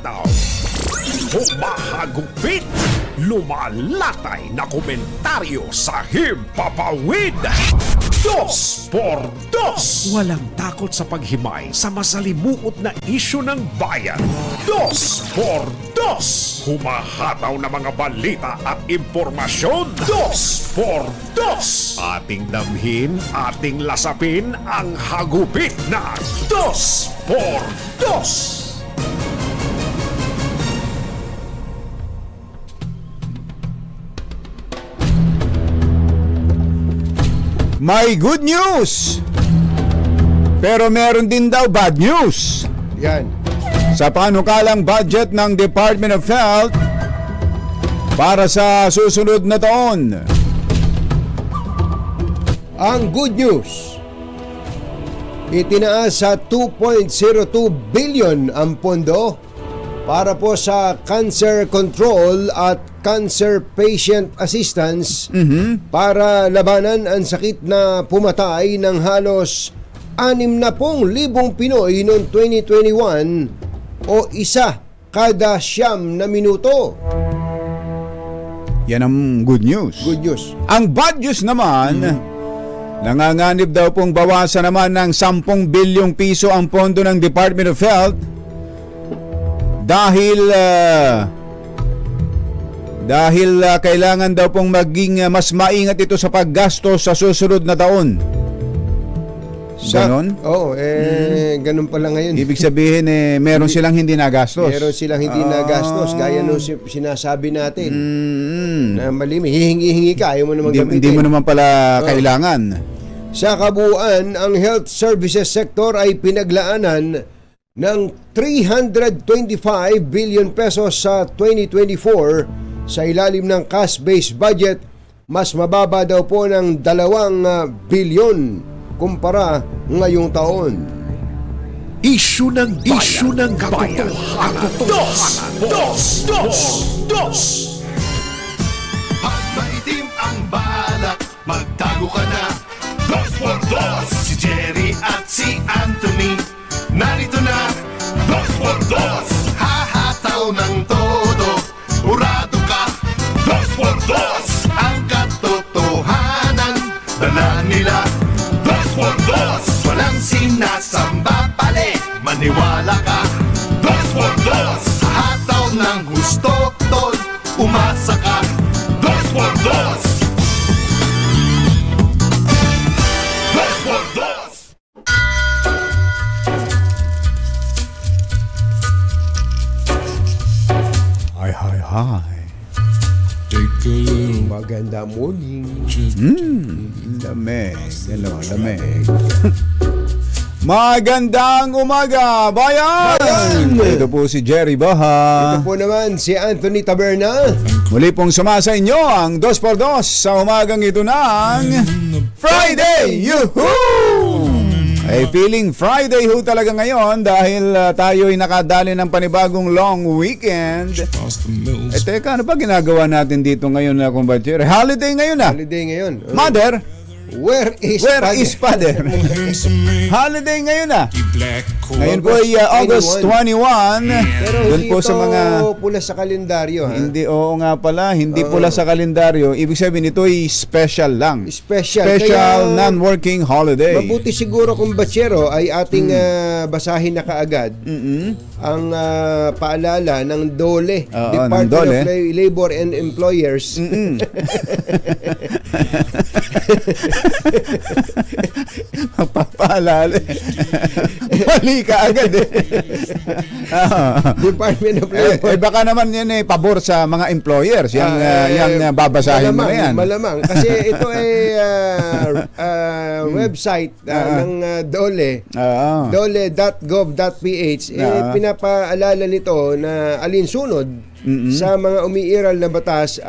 humahataw, humahagupit, lumalatay na komentaryo sa himpapawid. 2x2. Walang takot sa paghimay sa masalimuot na isyu ng bayan. 2x2. Humahataw na mga balita at impormasyon. 2x2. Ating damhin, ating lasapin ang hagupit na 2x2. May good news! Pero meron din daw bad news. Yan. Sa panukalang budget ng Department of Health para sa susunod na taon. Ang good news, itinaas sa 2.02 billion ang pondo para po sa cancer control at cancer patient assistance para labanan ang sakit na pumatay ng halos 60,000 Pinoy noong 2021 o isa kada 9 na minuto. Yan ang good news. Good news. Ang bad news naman, nanganganib daw pong bawasan naman ng 10 bilyong piso ang pondo ng Department of Health dahil kailangan daw pong maging mas maingat ito sa paggastos sa susunod na taon. Ganon? Oo, ganun pala ngayon. Ibig sabihin, meron silang hindi nagastos. Meron silang hindi nagastos. Gaya nung sinasabi natin. Na malimit, hihingi ka, ayaw mo naman gamitin. Hindi mo naman pala kailangan. Sa kabuuan, ang health services sector ay pinaglaanan ng 325 billion pesos sa 2024 sa ilalim ng cash-based budget. Mas mababa daw po ng 2 bilyon kumpara ngayong taon. Isyu ng bayan. Dos. Pag maitim ang balak, magtago ka na. 2x2. Si Jerry at si Anthony narito na. 2x2. Hahataw ng todo, urado ka. 2x2. Ang katotohanan dala nila. 2x2. Walang sinasamba pali, maniwala ka. 2x2. Hataw ng gusto, tol, umasa ka. 2x2. 2x2. Hi. Maganda morning. Lamig. Magandang umaga, bayan! Ito po si Jerry Baha. Ito po naman si Anthony Taberna. Muli pong sumasa inyo ang 2x2 sa umagang ito ng Friday! Yuhuu! Ay feeling Friday ho talaga ngayon dahil tayo ay nakadali ng panibagong long weekend. Teka, ano ba ginagawa natin dito ngayon na kumbatsire? Holiday ngayon na. Holiday ngayon. Mother, where is father? Holiday ngayon na. Ngayon po ay August 21. Pero hindi po sa mga pula sa kalendaryo. Hindi, oo nga pala, hindi pula sa kalendaryo. Ibig sabihin ito ay special lang. Special Kaya, non-working holiday. Mabuti siguro kung batsero ay ating basahin na kaagad ang paalala ng DOLE, Department DOLE. of Labor and Employers. Magpapaalala. Mali ka agad Department of Labor. Baka naman yan pabor sa mga employers. Yang babasahin mo na yan. Malamang. Kasi ito ay website ng DOLE. dole.gov.ph. Pinapaalala nito na alinsunod sa mga umiiral na batas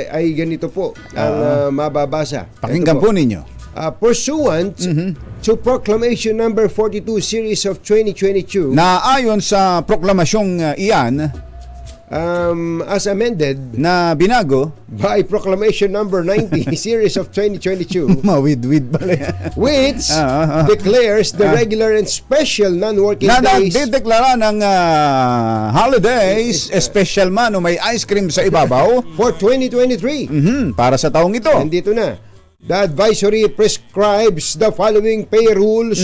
ay ganito po ang mababasa. Pakinggan po ninyo. Pursuant to Proclamation number 42 series of 2022 na ayon sa proklamasyong iyan as amended na binago, by Proclamation Number 90, Series of 2022, mawid-wid pala yan. which declares the regular and special non-working Na days nagdedeklara ng holidays, special man o may ice cream sa ibabaw for 2023. para sa taong ito. Nandito na. The advisory prescribes the following pay rules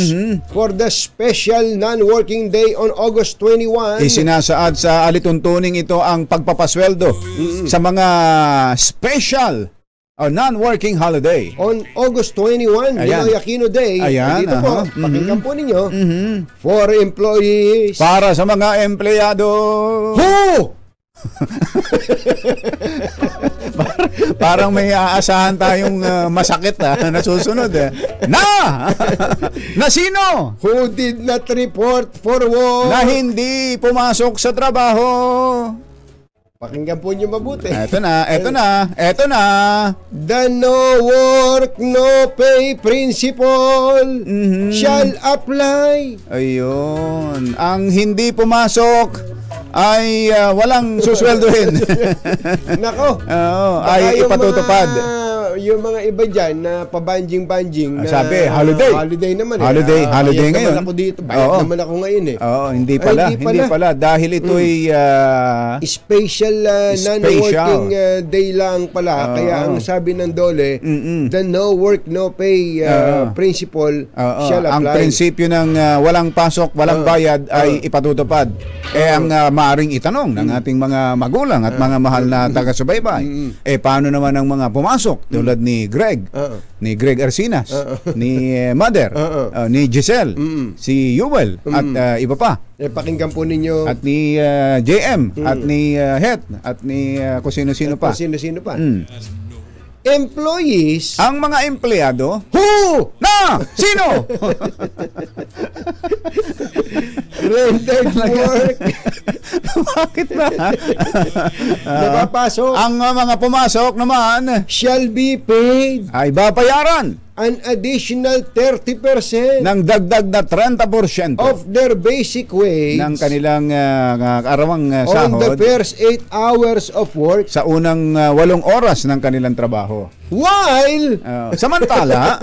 for the special non-working day on August 21. Isinasaad sa alituntuning ito ang pagpapasweldo sa mga special o non-working holiday. On August 21, Ayan. Ninoy Aquino Day. Ayan, Dito po, pakinggan po ninyo. For employees. Para sa mga empleyado. Who? Parang may aasahan tayong masakit na susunod. Na sino? Who did not report for work. Na hindi pumasok sa trabaho. Pakinggan po niyo mabuti. Eto na. The no work, no pay principle shall apply. Ayun. Ang hindi pumasok ay walang susweldohin. Nako. Oo, Baka ay ipatutupad. Yung mga iba dyan na pabanjing-banjing na Sabi, holiday. Holiday naman Holiday bayad ngayon. naman ako dito. Bayad Oo. naman ako ngayon eh. Oo, hindi pala. Dahil ito'y Special non-working day lang pala. Kaya ang sabi ng DOLE, the no work, no pay principle shall apply. ang prinsipyo ng walang pasok, walang bayad ay ipatutupad. Ang maaring itanong ng ating mga magulang at mga mahal na taga-subaybay, paano naman ang mga pumasok tulad ni Greg, ni Greg Arsinas, ni Mother, ni Giselle, si Yuwel, at iba pa. Pakinggan po ninyo. At ni JM, at ni Het, at ni kung sino-sino pa. Sino-sino pa. Employees. Ang mga empleyado, Who? na sino? Rendered work. Bakit ba? Napapasok. Ang mga pumasok naman Shall be paid ay babayaran an additional 30% ng dagdag na 30% of their basic wage ng kanilang karawang on the sahod first 8 hours of work, sa unang 8 oras ng kanilang trabaho. while Samantala,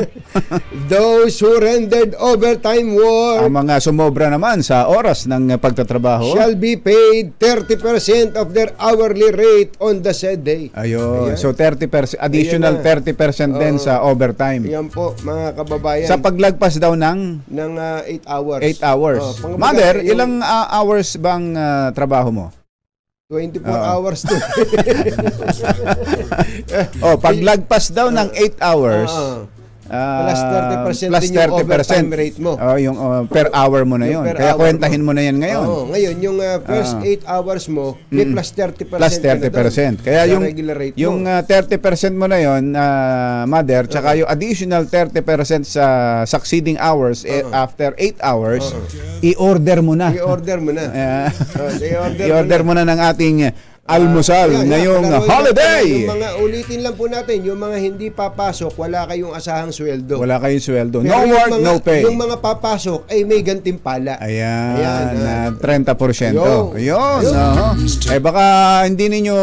those who rendered overtime work ang mga sumobra naman sa oras ng pagtatrabaho shall be paid 30% of their hourly rate on the said day. Ayun. Ayan. So 30%, additional Ayan na. 30% din sa overtime. Yan po, mga kababayan. Sa paglagpas daw ng 8 hours. 8 hours. Pangbaga, Mother, yung ilang hours bang trabaho mo? 24 hours to. Paglagpas daw ng 8 hours, plus 30% plus din yung overtime rate mo. Yung per hour mo na yun. per Kaya hour kwentahin mo na yan ngayon. Ngayon, yung first 8 hours mo, may plus 30%. Plus 30%. Kaya sa yung regular rate yung mo. 30% mo na yon, Mother, tsaka yung additional 30% sa succeeding hours after 8 hours, i-order mo na. I-order mo na. I-order mo na ng ating almusal ngayong holiday. Yung mga ulitin lang po natin, yung mga hindi papasok, wala kayong asahang sweldo. Wala kayong sweldo. Pero No yung work, mga, no pay. Yung mga papasok ay may gantimpala. Ayan, 30%. Yun. Oo. Baka hindi ninyo,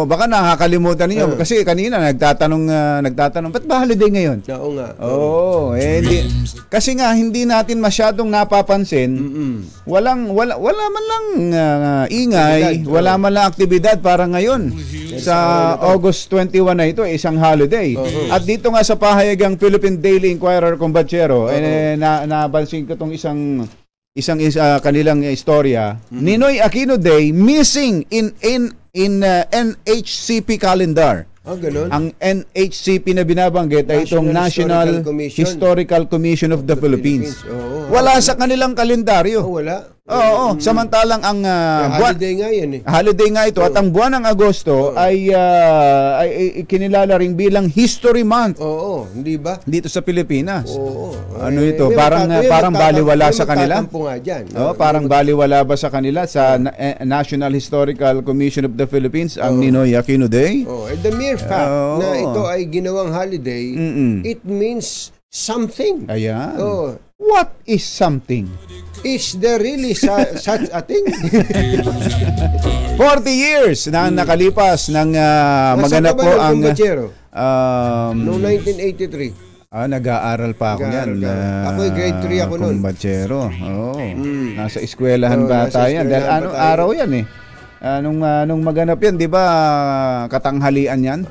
baka nakakalimutan ninyo. Kasi kanina nagtatanong, ba't ba holiday ngayon? Oo nga. Hindi. Kasi nga, hindi natin masyadong napapansin. Wala man lang ingay, wala man lang aktibidad para ngayon. Sa August 21 na ito, isang holiday. At dito nga sa pahayagang Philippine Daily Inquirer Combachero, nabansin ko itong isang kanilang istorya. Ninoy Aquino Day missing in NHCP calendar. Ganun. Ang NHCP na binabanggit ay itong National Historical Commission of the Philippines. Wala sa kanilang kalendaryo. Wala. Samantalang ang holiday nga yan eh. Holiday nga ito at ang buwan ng Agosto ay kinilala rin bilang History Month. Hindi ba? Dito sa Pilipinas. Ano Eh, ito? Parang baliwala sa kanila. Parang baliwala ba sa kanila sa National Historical Commission of the Philippines ang Ninoy Aquino Day? The mere fact na ito ay ginawang holiday, it means something. Ayan. What is something? Is there really such a thing? 40 years na nakalipas ng maganap po ang noong 1983. Nag-aaral pa ako niyan. Ako grade 3 ako noon. Kumbatsero. Oo. Nasa eskwelahan bata yan. Dahil anong araw yan eh? Nung maganap yan, di ba katanghalian yan?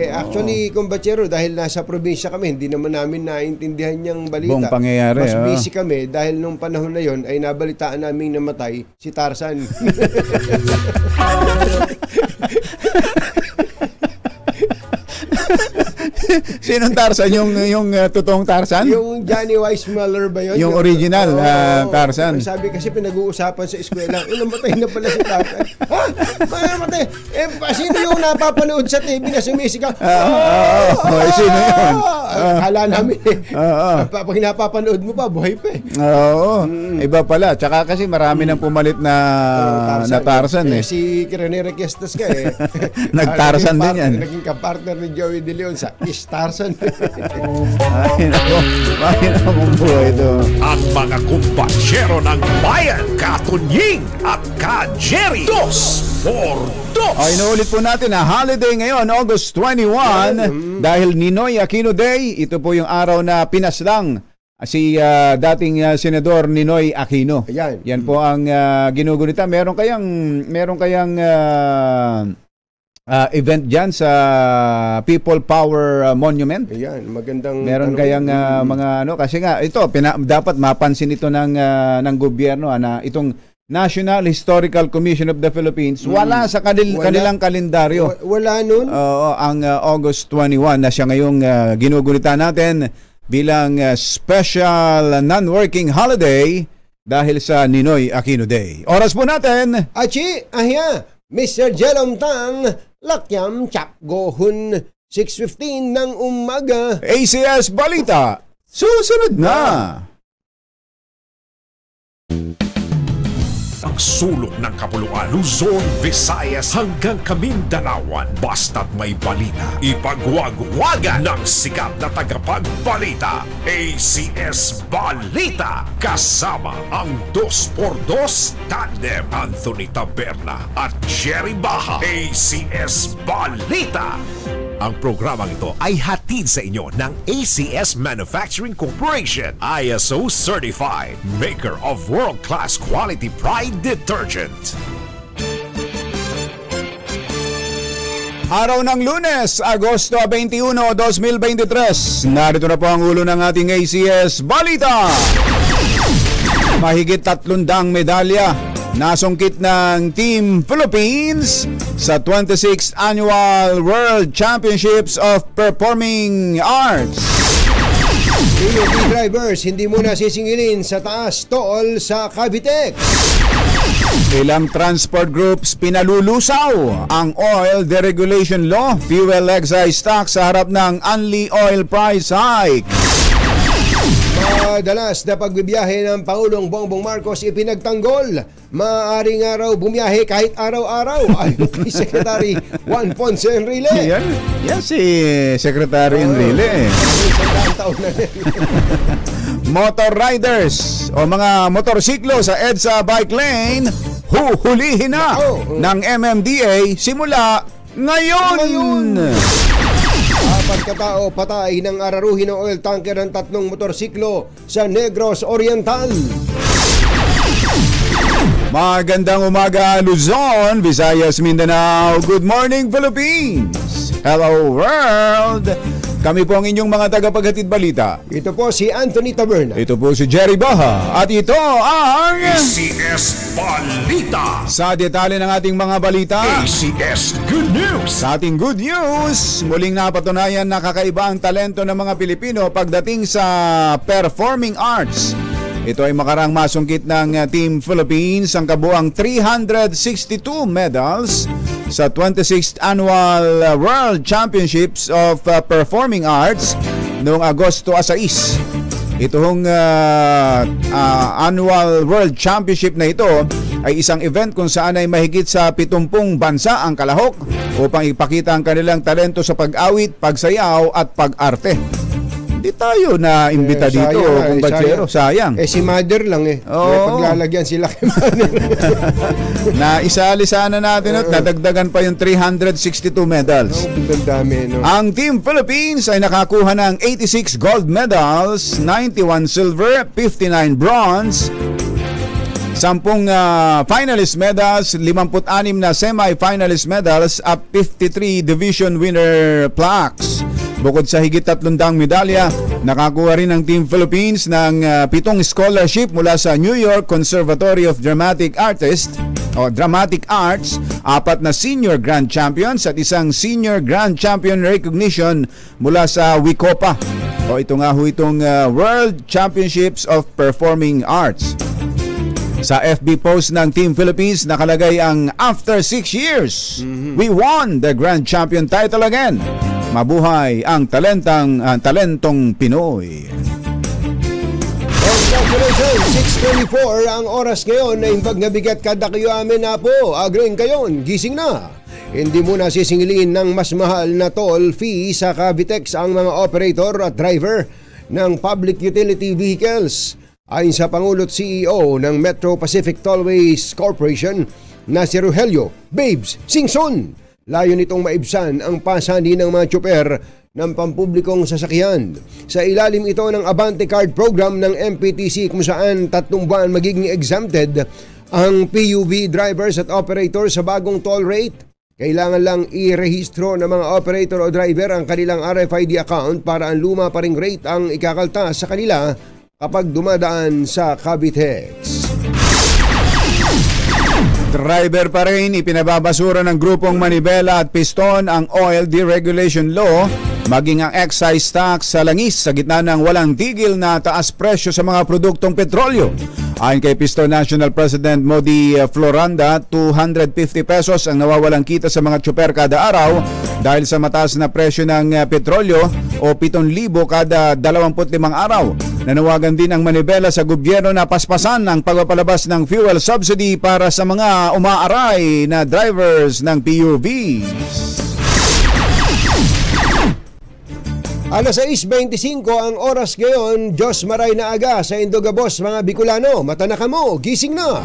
Actually, kumbatsero, dahil nasa probinsya kami, hindi naman namin naintindihan yung balita. Buong pangyayari. Mas busy kami dahil nung panahon na yon ay nabalitaan namin namatay si Tarzan. Sinong Tarzan? Yung totoong Tarzan? Yung Johnny Weissmuller ba yun? Yung original Tarzan. Sabi kasi pinag-uusapan sa eskwela, namatay na pala si Tarzan. Ha? Namatay? Sino yung napapanood sa TV na sumisigaw? Sino yun? Kala namin pag napapanood mo pa, buhay pa eh. Oo. Iba pala. Tsaka kasi marami nang pumalit na Tarzan eh. Si Rene Requestas ka eh. Nag-Tarzan din yan. Naging kapartner ni Joey De Leon sa Tarzan. Ay nakong buhay ito. Ang mga kumbasyero ng bayan, Katunying at Ka-Jerry. 2 por 2. Inuulit po natin na holiday ngayon, August 21, dahil Ninoy Aquino Day. Ito po yung araw na pinaslang si dating Senador Ninoy Aquino. Yan po ang ginugunita. Meron kayang event dyan sa People Power Monument. Ayan, magandang meron kayang mga kasi nga ito dapat mapansin ito ng gobyerno na itong National Historical Commission of the Philippines wala sa kanilang kalendaryo. Wala nun? Ang August 21 na siya ngayong ginugunita natin bilang special non-working holiday dahil sa Ninoy Aquino Day. Oras po natin. Mr. Jerome Tang, Lakyam Chap Gohun, 6:15 ng umaga. ACS Balita, susunod na. Ang sulok ng kapuluan, Luzon, Visayas hanggang Kamindanawan. Basta't may balita, ipagwagwagan ng sikat na tagapagbalita. ACS Balita, kasama ang 2x2 tandem Anthony Taberna at Jerry Baha. ACS Balita. Ang programang ito ay hatid sa inyo ng ACS Manufacturing Corporation, ISO certified, maker of world-class quality Pride detergent. Araw ng Lunes, Agosto 21, 2023. Narito na po ang ulo ng ating ACS Balita. Mahigit 300 medalya nasungkit ng Team Philippines sa 26th Annual World Championships of Performing Arts. PUP drivers, hindi muna sisingilin sa taas toll sa Cavite. Ilang transport groups pinalulusaw ang oil deregulation law, fuel excise tax sa harap ng unli oil price hike. Madalas na pagbibiyahe ng Pangulong Bongbong Marcos ipinagtanggol. Maaaring araw bumiyahe kahit araw-araw. Ayon kay Secretary Juan Ponce Enrile. Yan si Secretary Enrile. Motor riders o mga motorsiklo sa EDSA bike lane huhulihin na ng MMDA simula ngayon. 4 katao patay ng araruhin ng oil tanker ng 3 motorsiklo sa Negros Oriental. Magandang umaga Luzon, Visayas, Mindanao. Good morning Philippines. Hello world. Kami po ang inyong mga tagapaghatid balita. Ito po si Anthony Taberna. Ito po si Jerry Baha. At ito ang ACS Balita. Sa detalye ng ating mga balita, ACS Good News. sa ating good news, muling napatunayan na kakaiba ang talento ng mga Pilipino pagdating sa performing arts. Ito ay makarang masungkit ng Team Philippines ang kabuang 362 medals sa 26th Annual World Championships of Performing Arts noong Agosto 6. Itong Annual World Championship na ito ay isang event kung saan ay mahigit sa 70 bansa ang kalahok upang ipakita ang kanilang talento sa pag-awit, pagsayaw at pag-arte. Hindi tayo na imbita dito, kumbatsero. Sayang. Si Mother lang Oo. Paglalagyan sila kay Mother. Na isali sana natin at nadagdagan pa yung 362 medals. Ang dami, no? Ang Team Philippines ay nakakuha ng 86 gold medals, 91 silver, 59 bronze, 10 finalist medals, 56 na semi-finalist medals at 53 division winner plaques. Bukod sa higit 300 medalya, nakakuha rin ng Team Philippines ng 7 scholarship mula sa New York Conservatory of Dramatic Arts, 4 na senior grand champions at isang senior grand champion recognition mula sa WICOPA. Itong World Championships of Performing Arts. Sa FB post ng Team Philippines nakalagay ang after 6 years, we won the grand champion title again. Mabuhay ang talentong Pinoy. Congratulations! 6:24 ang oras ngayon na imbag na bigat kada kayo amin na po. Agreeing kayon, gising na. Hindi muna sisingilin ng mas mahal na toll fee sa Cavitex ang mga operator at driver ng public utility vehicles. Ayon sa Pangulo't CEO ng Metro Pacific Tollways Corporation na si Rogelio Babes Singson. Layo nitong maibsan ang pasani ng mga tsoper ng pampublikong sasakyan. Sa ilalim ito ng Abante Card Program ng MPTC kung saan 3 buwan magiging exempted ang PUV drivers at operators sa bagong toll rate. Kailangan lang i-rehistro ng mga operator o driver ang kanilang RFID account para ang luma pa ring rate ang ikakalta sa kanila kapag dumadaan sa Cavitex. Driver pa rin, ipinababasura ng grupong Manibela at Piston ang oil deregulation law, maging ang excise tax sa langis sa gitna ng walang tigil na taas presyo sa mga produktong petrolyo. Ayon kay Piston National President Modi Floranda, 250 pesos ang nawawalang kita sa mga tsoper kada araw dahil sa mataas na presyo ng petrolyo o 7,000 kada 25 araw. Nanawagan din ang Manibela sa gobyerno na paspasan ang pagpapalabas ng fuel subsidy para sa mga umaaray na drivers ng PUVs. Alas 6:25 ang oras ngayon. Diyos maray na aga sa Indogabos mga Bicolano. Mata na kamo, gising na.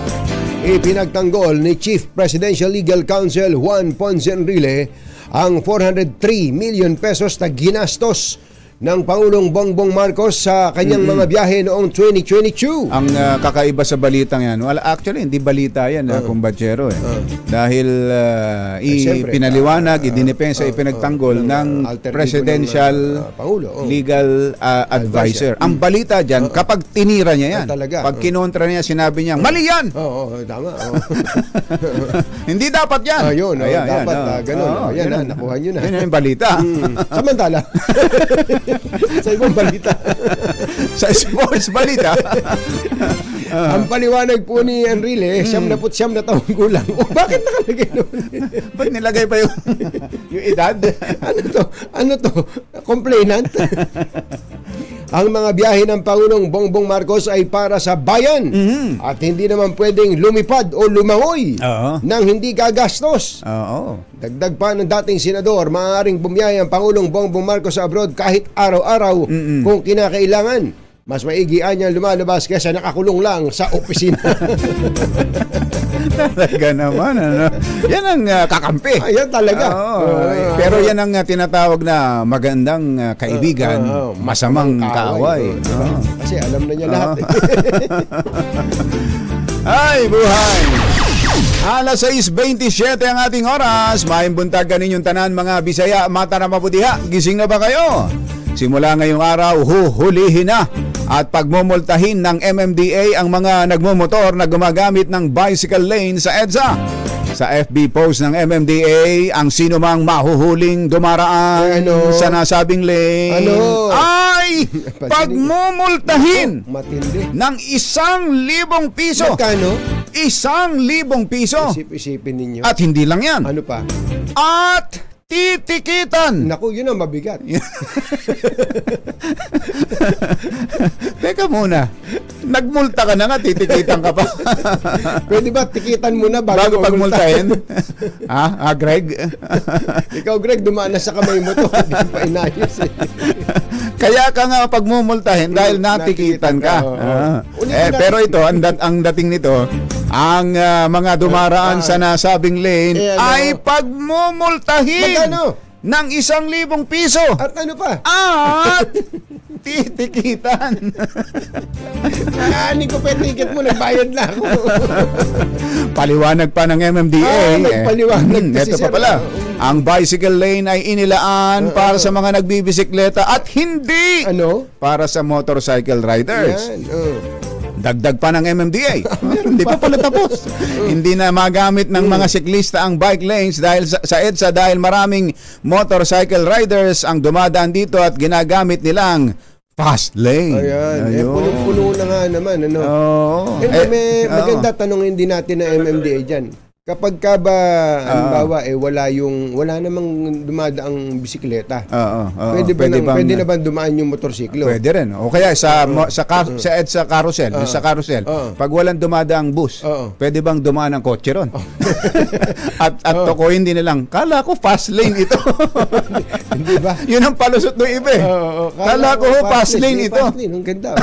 Ipinagtanggol ni Chief Presidential Legal Counsel Juan Ponce Enrile ang 403 million pesos na ginastos ng Pangulong Bongbong Marcos sa kanyang mga biyahe noong 2022. Ang kakaiba sa balitang yan, actually hindi balita yan, kumbatsero dahil pinaliwanag, idinipensa, ipinagtanggol ng presidential legal advisor. Ang balita dyan, kapag tinira niya yan, pag kinontra niya, sinabi niya, mali yan! Oo, tama. Hindi dapat yan. Ayun, dapat ganun. Yan, nakuha nyo na. Yan yung balita. Samantala. Sa ibang balita. Sa sports balita. Ang paliwanag po ni Enrile, 79 na taong gulang. Bakit nakalagay doon? Ba't nilagay pa yung edad? Ano to? Complainant? Ang mga biyahe ng Pangulong Bongbong Marcos ay para sa bayan at hindi naman pwedeng lumipad o lumangoy nang hindi gagastos. Dagdag pa ng dating senador, maaaring bumiyahe ang Pangulong Bongbong Marcos sa abroad kahit araw-araw kung kinakailangan. Mas maigian niya lumalabas kaysa nakakulong lang sa opisina. Talaga naman, ano? Yan ang kakampi. Yan talaga. Pero yan ang tinatawag na magandang kaibigan, masamang kaaway. Kasi alam na niya lahat. Ay, buhay! Alas 6:27 ang ating oras. Mahimbuntagan ninyong tanan mga Bisaya, mata na maputiha. Gising na ba kayo? Simula ngayong araw, huhulihin na at pagmumultahin ng MMDA ang mga nagmumotor na gumagamit ng bicycle lane sa EDSA. Sa FB post ng MMDA, ang sino mang mahuhuling dumaraan sa nasabing lane ay pagmumultahin ng 1,000 piso. Magkano? 1,000 piso. Isip-isipin ninyo. At hindi lang yan. Ano pa? At titikitan. Naku, yun ang mabigat. Teka muna. Nagmulta ka na nga, titikitan ka pa. Pwede ba tikitan mo na bago pagmultahin? Greg? Ikaw, Greg, dumaan na sa kamay mo to. Hindi pa inayos Kaya ka nga pagmumultahin dahil natikitan ka. Pero ito, ang dating nito, ang mga dumaraan sa nasabing lane ay pagmumultahin ng 1,000 piso. At ano pa? At titikitan. Hindi ko pa ticket mo, nagbayad na ako. Paliwanag pa ng MMDA. Nagpaliwanag kasi ito pa pala. Ang bicycle lane ay inilaan para sa mga nagbibisikleta at hindi para sa motorcycle riders. Yan, Dagdag pa ng MMDA. Hindi pa pala tapos. Hindi na magamit ng mga siklista ang bike lanes dahil sa EDSA dahil maraming motorcycle riders ang dumadaan dito at ginagamit nilang fast lane. Ayan. Punong-puno na nga naman. May maganda tanongin din natin na MMDA dyan. Kapag ka ba, halimbawa, wala namang dumadaang bisikleta. Pwede na ba dumaan yung motorsiklo? Pwede rin. O kaya sa carousel, sa carousel, pag walang dumadaang bus, pwede bang dumaan ang kotse ron? at tukuyin din nilang, kala ko fast lane ito. Hindi ba? Yun ang palusot ng iba. Kala ko fast lane ito. Fast lane, ang ganda.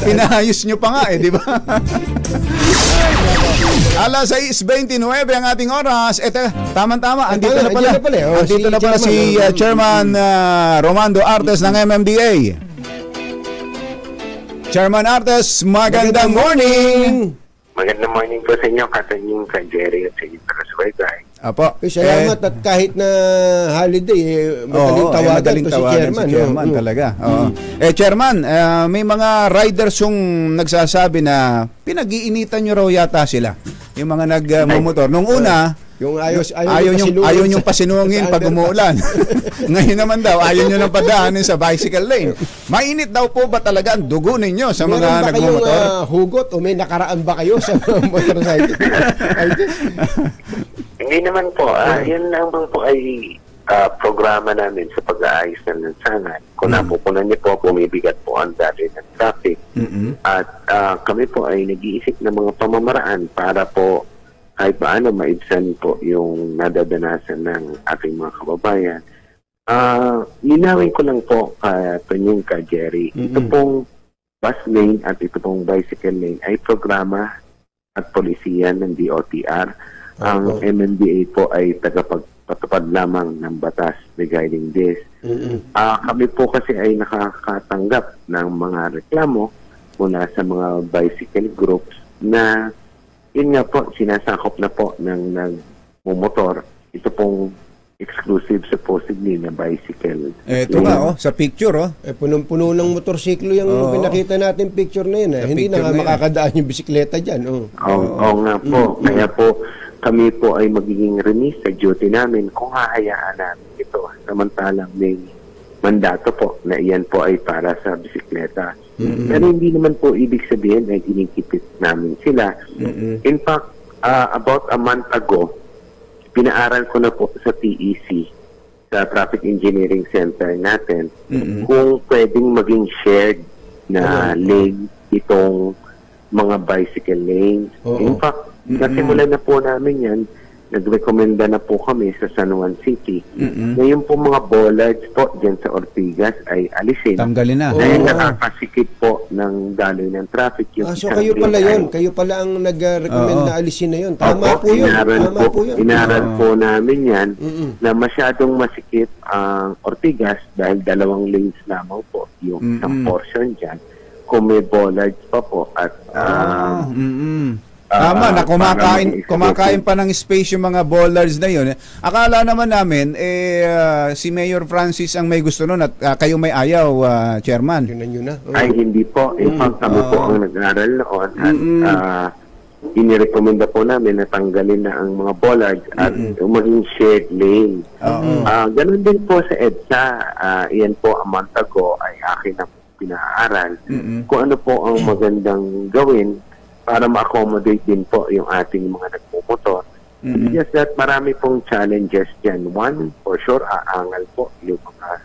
Pinahayos nyo pa nga di ba? Alas 6:29 ang ating oras. Ito, tama-tama. Andito na pala. Andito na pala si Chairman Romando Artes ng MMDA. Chairman Artes, magandang morning. Magandang morning po sa inyo, Katanyong, Ka Jerry at sa inyo, Kasway. Apo. Salamat at kahit na holiday, madaling tawagan si Chairman talaga. Chairman, may mga riders yung nagsasabi na pinag-iinitan nyo raw yata sila. Yung mga nagmumotor. Nung una, yung ayaw nyo pasinungin pag umuulan. Ngayon naman daw, ayaw nyo nang padaanin sa bicycle lane. Mainit daw po ba talaga ang dugo ninyo sa mga nagmumotor? Meron ba kayong hugot o may nakaraan ba kayo sa motorcycle? Hindi naman po. Yan naman po ay programa namin sa pag-aayos ng lansangan. Kung napupunan niyo po, bumibigat po ang dali ng traffic. At kami po ay nag-iisip ng mga pamamaraan para po kahit paano maibsan po yung nadadanasan ng ating mga kababayan. Linawin ko lang po Ka Jerry, ito pong bus lane at ito pong bicycle lane ay programa at polisiya ng DOTR. Ang MMDA po ay tagapagpatupad lamang ng batas regarding this. Kami po kasi ay nakakatanggap ng mga reklamo mula sa mga bicycle groups na yun nga po, sinasakop na po ng nagmumotor. Ito pong exclusive supposedly na bicycle. Ito nga, sa picture. Punong-puno ng motorsiklo yung pinakita natin picture na yun. Hindi na makakadaan yung bisikleta dyan. Oo nga po. Kaya po, kami po ay magiging remiss sa duty namin kung hahayaan namin ito. Samantalang may mandato po na iyan po ay para sa bisikleta. Pero hindi naman po ibig sabihin ay kinikipit namin sila. In fact, about a month ago, pinaaral ko na po sa TEC, sa Traffic Engineering Center natin, kung pwedeng maging shared na lane itong mga bicycle lanes. In fact, nasimulan na po namin yan. Nagrekomenda na po kami sa San Juan City. Ngayon po mga bollards po dyan sa Ortigas ay alisin. Tanggalin na. Dahil nakakasikip po ng daloy ng traffic. So kayo pala yun. Kayo pala ang nag-recommend na alisin na yun. Tama po yun. Inaral po namin yan na masyadong masikip ang Ortigas dahil 2 lanes lamang po yung isang portion dyan. Kung may bollards pa po at tama na kumakain pa ng space yung mga bollards na yun. Akala naman namin si Mayor Francis ang may gusto nun at kayo may ayaw, Chairman. Yun na. Ay hindi po. In fact, kami po ang nag-aral noon at inirekomenda po namin na tanggalin na ang mga bollards at maging shared lane. Ganun din po sa EDSA. Iyan po a month ago ay akin na pinaaral kung ano po ang magandang gawin para ma-accommodate din po yung ating mga nagmumotor. Just that marami pong challenges dyan. One, for sure, aangal po yung mga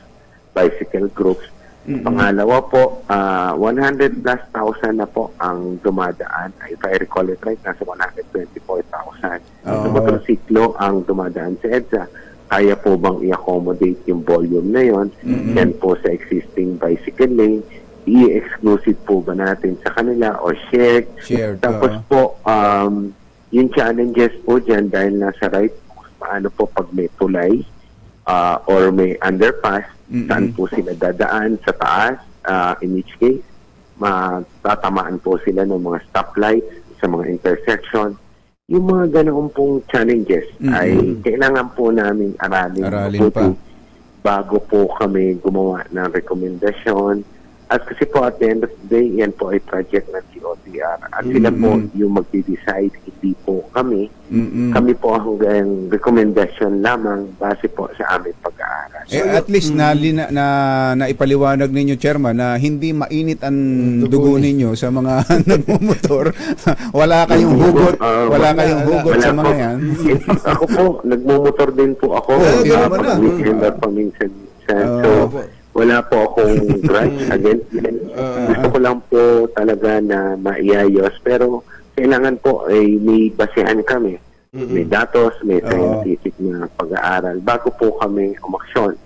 bicycle groups. Pangalawa po, 100 plus thousand na po ang dumadaan. If I recall it right, nasa 124,000. Sa motorsiklo ang dumadaan sa EDSA. kaya po bang i-accommodate yung volume na yon. Yan po sa existing bicycle lane, i-exclusive po ba natin sa kanila o shared. Tapos po, yung challenges po dyan dahil nasa right, paano po pag may tulay or may underpass, saan po sila dadaan sa taas, in each case, matatamaan po sila ng mga stoplights sa mga intersection. Yung mga ganoon pong challenges ay kailangan po namin aralin pa bago po kami gumawa ng rekomendasyon. At kasi po at the end of the day, yan po ay project ng DOTR. At sila po yung magdi-decide, hindi po kami. Kami po hanggang rekomendasyon lamang base po sa aming pag-aaral. At least na ipaliwanag ninyo, Chairman, na hindi mainit ang dugo ninyo sa mga nagmumotor. Wala kayong hugot. Wala kayong hugot sa mga yan. Ako po, nagmumotor din po ako. Weekend at paminsan-minsan. So, wala po akong grudge against them. Gusto ko lang po talaga na maiayos. Pero kailangan po ay may basehan kami. May datos, may scientific na pag-aaral. Bago po kami umaksyon.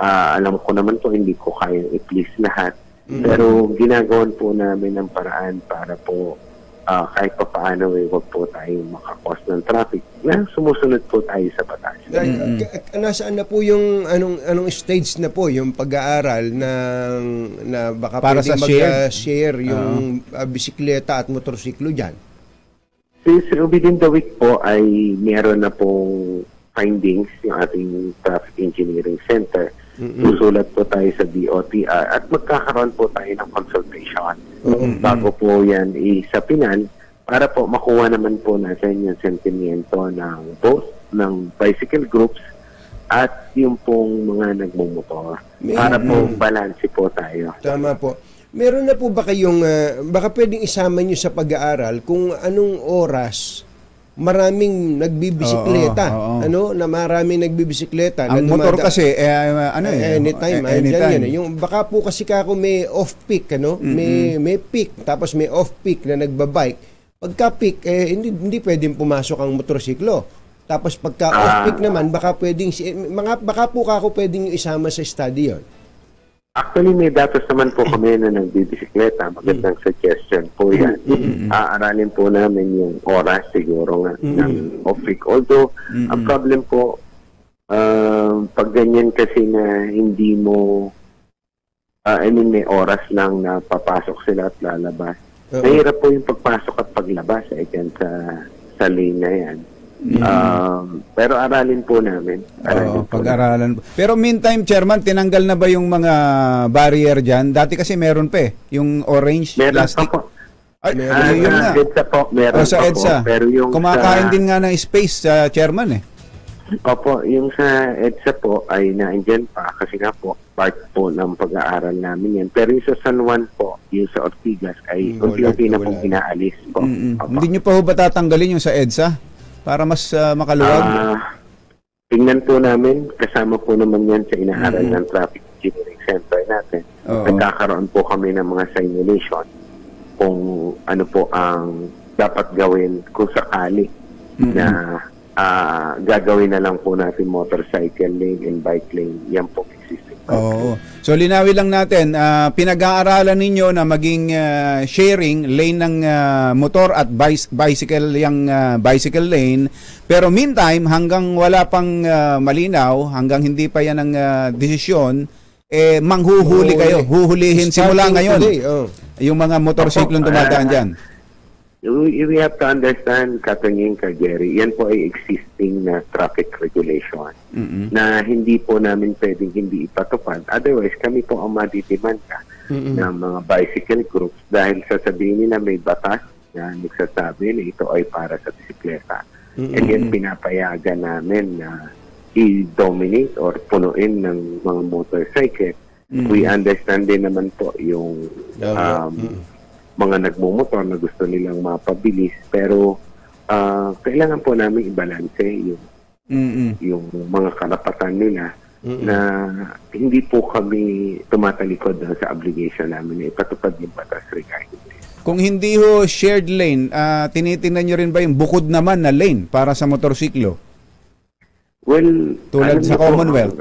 Alam ko naman po hindi ko kayang i-please lahat. Pero ginagawan po namin ng paraan para po kahit pa paano huwag po tayong makakos ng traffic. Sumusunod po tayo sa batas. Nasaan na po yung anong stage na po yung pag-aaral na baka para pwede mag-share yung bisikleta at motorsiklo dyan? Within the week po ay meron na pong findings yung ating Traffic Engineering Center. Susulat po tayo sa DOTR at magkakaroon po tayo ng consultation bago po yan isapinan para po makuha naman po natin yung sentimiento ng both ng bicycle groups at yung pong mga nagmumotor para po balance po tayo. Tama po. Meron na po ba kayong baka pwedeng isama nyo sa pag-aaral kung anong oras maraming nagbibisikleta, na maraming nagbibisikleta. Ang motor kasi anytime. Yung baka po kasi kako may off-peak, may peak tapos may off-peak na nagbabike. Pagka peak hindi pwedeng pumasok ang motorsiklo. Tapos pagka off-peak naman baka po kako pwedeng isama sa study yon. Actually, may datos naman po kami na nagbibisikleta. Magandang suggestion po yan. Aaralin po namin yung oras siguro nga ng off-peak. Although, ang problem po, pag ganyan kasi na hindi mo, may oras lang na papasok sila at lalabas. Mahirap po yung pagpasok at paglabas dyan sa lane na yan. Pero aralin po namin. Pag-aralan. Pero meantime, Chairman, tinanggal na ba yung mga barrier dyan? Dati kasi meron pa yung orange plastic. Meron EDSA po. Meron sa EDSA. Pero yung kumakain din nga ng space, Chairman Opo, yung sa EDSA po ay naandyan pa kasi nga po part po ng pag-aaral namin yan. Pero yung sa San Juan po, yung sa Ortigas ay unti-unti na pong inaalis po. Hindi nyo pa ba tatanggalin yung sa EDSA? Para mas makaluwag? Tingnan po namin, kasama po naman yan sa inaaral ng Traffic Engineering Center natin. Nagkakaroon po kami ng mga simulation kung ano po ang dapat gawin kung sakali na gagawin na lang po natin motorcycle lane and bike lane. Yan po existing. So linawin lang natin, pinag-aaralan ninyo na maging sharing lane ng motor at bicycle yung bicycle lane, pero meantime hanggang wala pang malinaw, hanggang hindi pa yan ang desisyon, manghuhuli kayo, huhulihin simula ngayon yung mga motorsiklong dumadaan dyan. We have to understand, Katangin Jerry, yan po ay existing na traffic regulation na hindi po namin pwedeng hindi ipatupad. Otherwise, kami po ang madidemanda ng mga bicycle groups dahil sasabihin nila may batas na nagsasabi na ito ay para sa bisikleta. And yan pinapayagan namin na i-dominate or punuin ng mga motorcycle. We understand din naman po yung mga nagmumotor na gusto nilang mapabilis, pero kailangan po namin i-balance yung mga karapatan nila na hindi po kami tumatalikod sa obligation namin na ipatupad yung batas regarding this. Kung hindi shared lane, tinitingnan nyo rin ba yung bukod naman na lane para sa motorsiklo? Well, Tulad sa Commonwealth.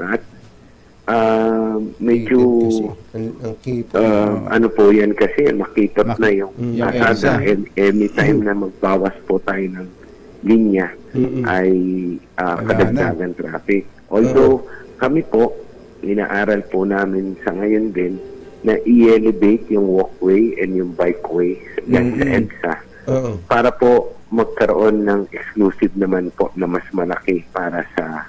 Medyo ang keep. ano po yan kasi makipot na yung EDSA. anytime na magbawas po tayo ng linya ay kadagdagan traffic. Although kami po, inaaral po namin sa ngayon din na i-elevate yung walkway and yung bikeway sa EDSA para po magkaroon ng exclusive naman po na mas malaki para sa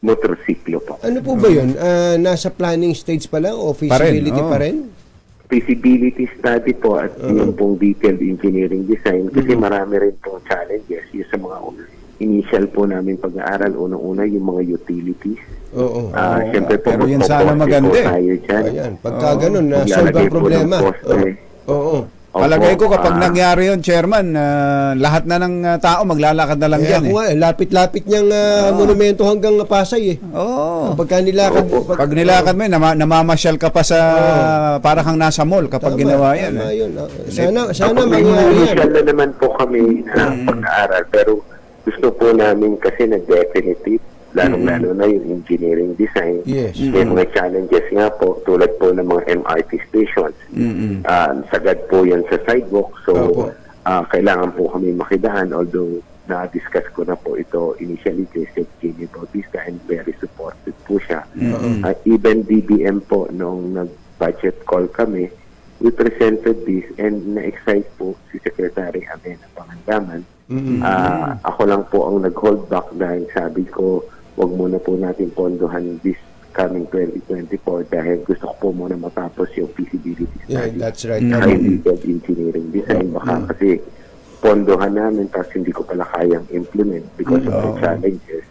motorsiklo po. Ano po ba yun? Nasa planning stage pa lang o feasibility pa rin? Feasibility study po at yung pong detailed engineering design kasi marami rin pong challenges yung sa mga initial po namin pag-aaral. Unang-una yung mga utilities. Siyempre po pero yun sana maganda. Ayan. Pagka ganun, solve ang problema. Palagay ko kapag nangyari yun, Chairman, lahat na ng tao maglalakad na lang dyan. Lapit-lapit niyang monumento hanggang Pasay. Pagka nilakad. Pag nilakad mo, namamasyal ka pa sa para kang nasa mall kapag ginawa yan. Sana mangyari yan. Initial na naman po kami na pag-aaral pero gusto po namin kasi na-definitive lalong-lalo na yung engineering design. Yes. May mga challenges nga po tulad po ng mga MRT stations. Sagad po yan sa sidewalk. So, kailangan po kami makidaan although na-discuss ko na po ito initially kay Sir Jenny Bautista and very supportive po siya. Even DBM po nung nag-budget call kami, we presented this and na-excite po si Secretary Amena Pangandaman. Ako lang po ang nag-hold back dahil sabi ko wag muna po natin pondohan this coming 2024 dahil gusto ko po muna matapos yung feasibility study. Yeah, that's right. Detailed engineering design. Baka kasi pondohan namin tapos hindi ko pala kayang implement because of the challenges.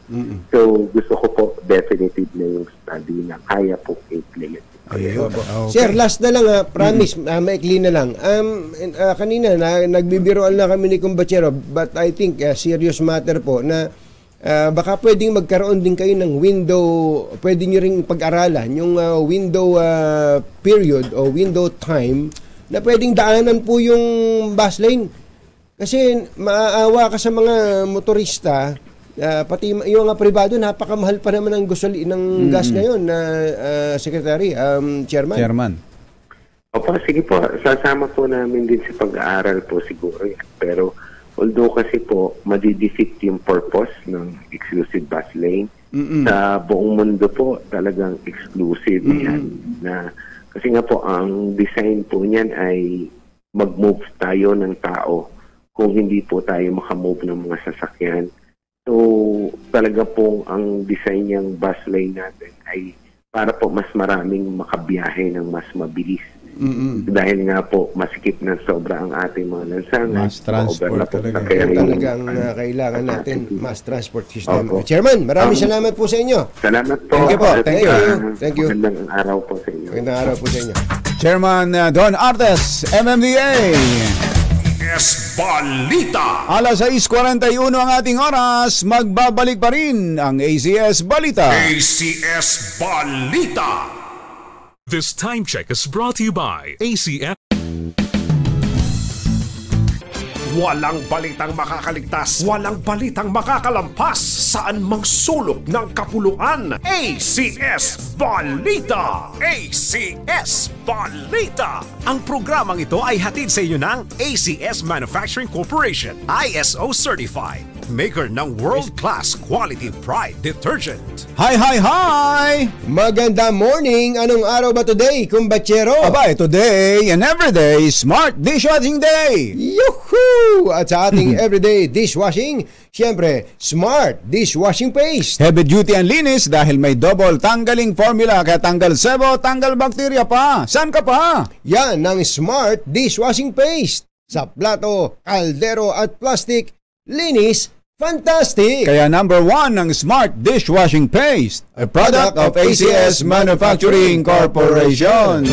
So gusto ko po definitive na yung study na kaya po implement. Sir, last na lang promise, maikli na lang. Kanina nagbibiroan na kami ni Kumbachero but I think serious matter po na baka pwedeng magkaroon din kayo ng window, pwede nyo ring pag-aralan yung window period o window time na pwedeng daanan po yung bus lane. Kasi maaawa ka sa mga motorista, pati yung mga pribado, napakamahal pa naman ng ng gas ngayon na Secretary, Chairman. Opo, sige po. Sasama po namin din sa pag-aaral po siguro yan. Pero although kasi po, madidefeat yung purpose ng exclusive bus lane. Sa buong mundo po, talagang exclusive yan. Kasi nga po, ang design po niyan ay mag-move tayo ng tao kung hindi po tayo makamove ng mga sasakyan. So, talaga pong ang design niyang bus lane natin ay para po mas maraming makabiyahe ng mas mabilis. Dahil nga po, masikip ng sobra ang ating mga lansangan. Mass transport talaga. Talagang kailangan natin mass transport system. Chairman, maraming salamat po sa inyo. Salamat po. Thank you po. Thank you. Magandang araw po sa inyo. Magandang araw po sa inyo. Chairman Don Artes, MMDA. Balita. Alas 6:41 ang ating oras, magbabalik pa rin ang ACS Balita. ACS Balita. This time check is brought to you by ACS. Walang balitang makakaligtas, walang balitang makakalampas, saan mang sulok ng kapuluan. ACS Balita! ACS Balita! Ang programang ito ay hatid sa inyo ng ACS Manufacturing Corporation, ISO Certified, maker ng world-class quality Pride detergent. Hi! Magandang morning! Anong araw ba today, Kumbachero? Abay, today and everyday Smart Dishwashing Day! Yuhuu! At sa ating everyday dishwashing, siyempre, Smart Dishwashing Paste. Heavy duty and linis dahil may double tanggaling formula kaya tanggal sebo, tanggal bakterya pa. Saan ka pa? Yan ang Smart Dishwashing Paste. Sa plato, kaldero at plastic, linis, fantastic! Kaya number 1 ang Smart Dishwashing Paste, a product of ACS Manufacturing Corporation.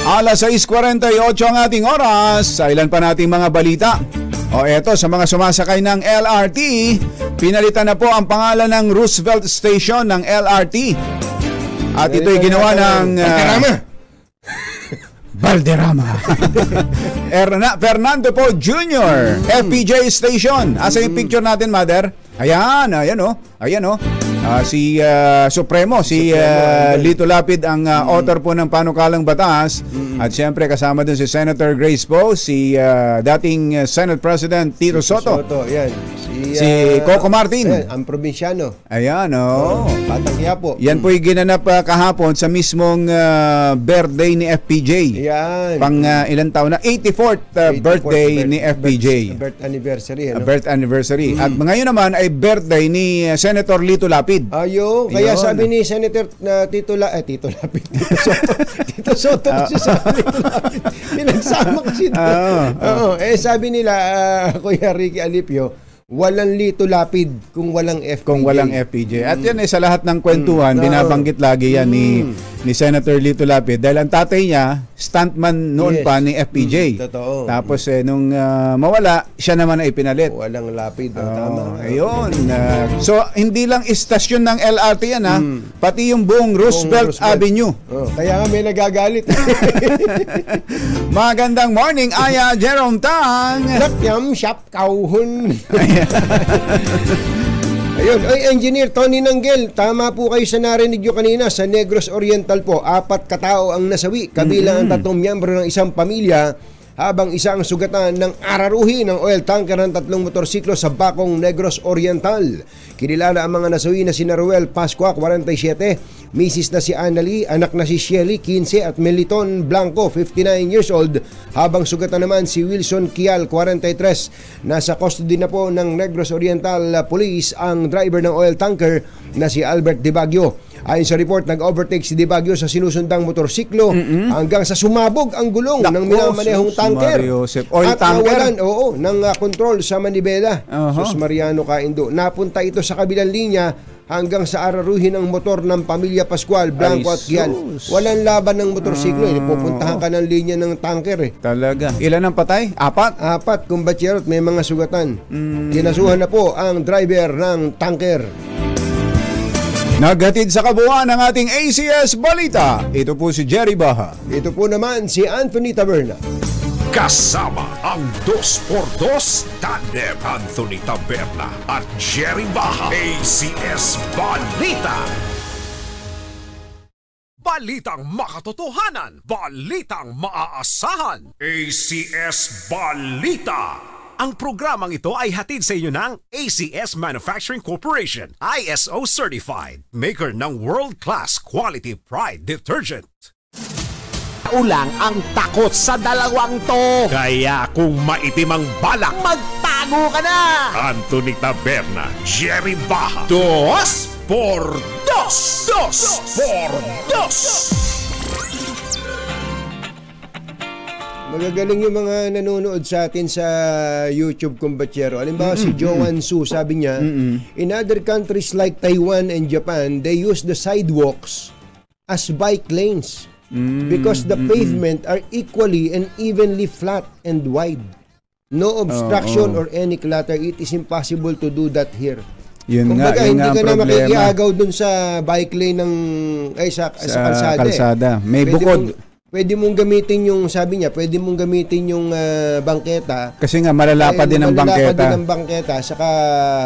Alas 6:48 ang ating oras. Sa ilan pa nating mga balita. O eto, sa mga sumasakay ng LRT, pinalitan na po ang pangalan ng Roosevelt Station ng LRT. At ito'y ginawa ng Valderrama. Fernando po Jr. FPJ Station. Asa yung picture natin, Mother? Ayan oh. Si Supremo, si Lito Lapid ang author po ng panukalang batas. At siyempre kasama dun si Senator Grace Poe, si dating Senate President Tito Soto. Yan. Si Coco Martin. Ayan, ang probinsyano. Ayan, oh. Batang Quiapo. Yan po yung ginanap kahapon sa mismong birthday ni FPJ. Yan. Pang ilang taon na? 84th birthday ni FPJ. Birth anniversary. Birth anniversary. At ngayon naman ay birthday ni Senator Lito Lapid. Kaya sabi ni Senator Tito Lapid. Tito Soto kasi sabi Lito Lapid. Pinagsama kasi. Sabi nila, Kuya Ricky Alipio, walang Lito Lapid kung walang FPJ. At yan sa lahat ng kwentuhan, binabanggit lagi yan ni Senator Lito Lapid dahil ang tatay niya, stuntman noon pa ni FPJ. Totoo. Tapos nung mawala, siya naman ay pinalit. Walang Lapid. Tama. Ayun. So, hindi lang istasyon ng LRT yan pati yung buong Roosevelt Avenue. Kaya nga may nagagalit. Magandang morning, Aya Jerome Tang. Lakyam shop kauhon. Ayun, Engineer Tony Nanggel, tama po kayo sa narinig nyo kanina sa Negros Oriental po. 4 katao ang nasawi, kabilang ang 3 miyembro ng isang pamilya, habang isa ang sugatan ng araruhi ng oil tanker ng 3 motorsiklo sa Bacong, Negros Oriental. Kinilala ang mga nasawi na si Ruel Pascua, 47, misis na si Annalie, anak na si Shelly, 15, at Meliton Blanco, 59 years old, habang sugatan naman si Wilson Kial, 43. Nasa custody na po ng Negros Oriental Police ang driver ng oil tanker na si Albert De Baguio. Ayon sa report, nag-overtake si De Baguio sa sinusundang motorsiklo hanggang sa sumabog ang gulong ng minamanehong tanker oil at tanker. nawalan ng kontrol sa manibela. Sus Mariano Caindo. Napunta ito sa kabilang linya hanggang sa araruhin ng motor ng pamilya Pascual, Blanco at Kial. Walang laban ng motorsiklo. Pupuntahan ka ng linya ng tanker. Talaga. Ilan ang patay? 4? 4, kumbatsero, at may mga sugatan. Kinasuhan na po ang driver ng tanker. Naghatid sa kabuuan ng ating ACS Balita. Ito po si Jerry Baha. Ito po naman si Anthony Taberna. Kasama ang 2x2 tandem Anthony Taberna at Jerry Baha. ACS Balita. Balitang makatotohanan. Balitang maaasahan. ACS Balita. Ang programang ito ay hatid sa inyo ng ACS Manufacturing Corporation, ISO Certified, maker ng world-class quality Pride detergent. Ulang ang takot sa dalawang to. Kaya kung maitim ang balak, Magtago ka na! Anthony Taberna, Jerry Baha, 2x2. Magagaling yung mga nanonood sa atin sa YouTube, kumbatsero. Halimbawa si Joan Su, sabi niya, in other countries like Taiwan and Japan, they use the sidewalks as bike lanes because the pavement are equally and evenly flat and wide. No obstruction or any clutter. It is impossible to do that here. Yun Kumbaga, nga, hindi ka na problema. makikiagaw dun sa bike lane ng sa kalsada. May bukod. Pwede mong gamitin yung, sabi niya, pwede mong gamitin yung bangketa. Kasi nga malalapad din ang bangketa. Malalapad din ang bangketa, saka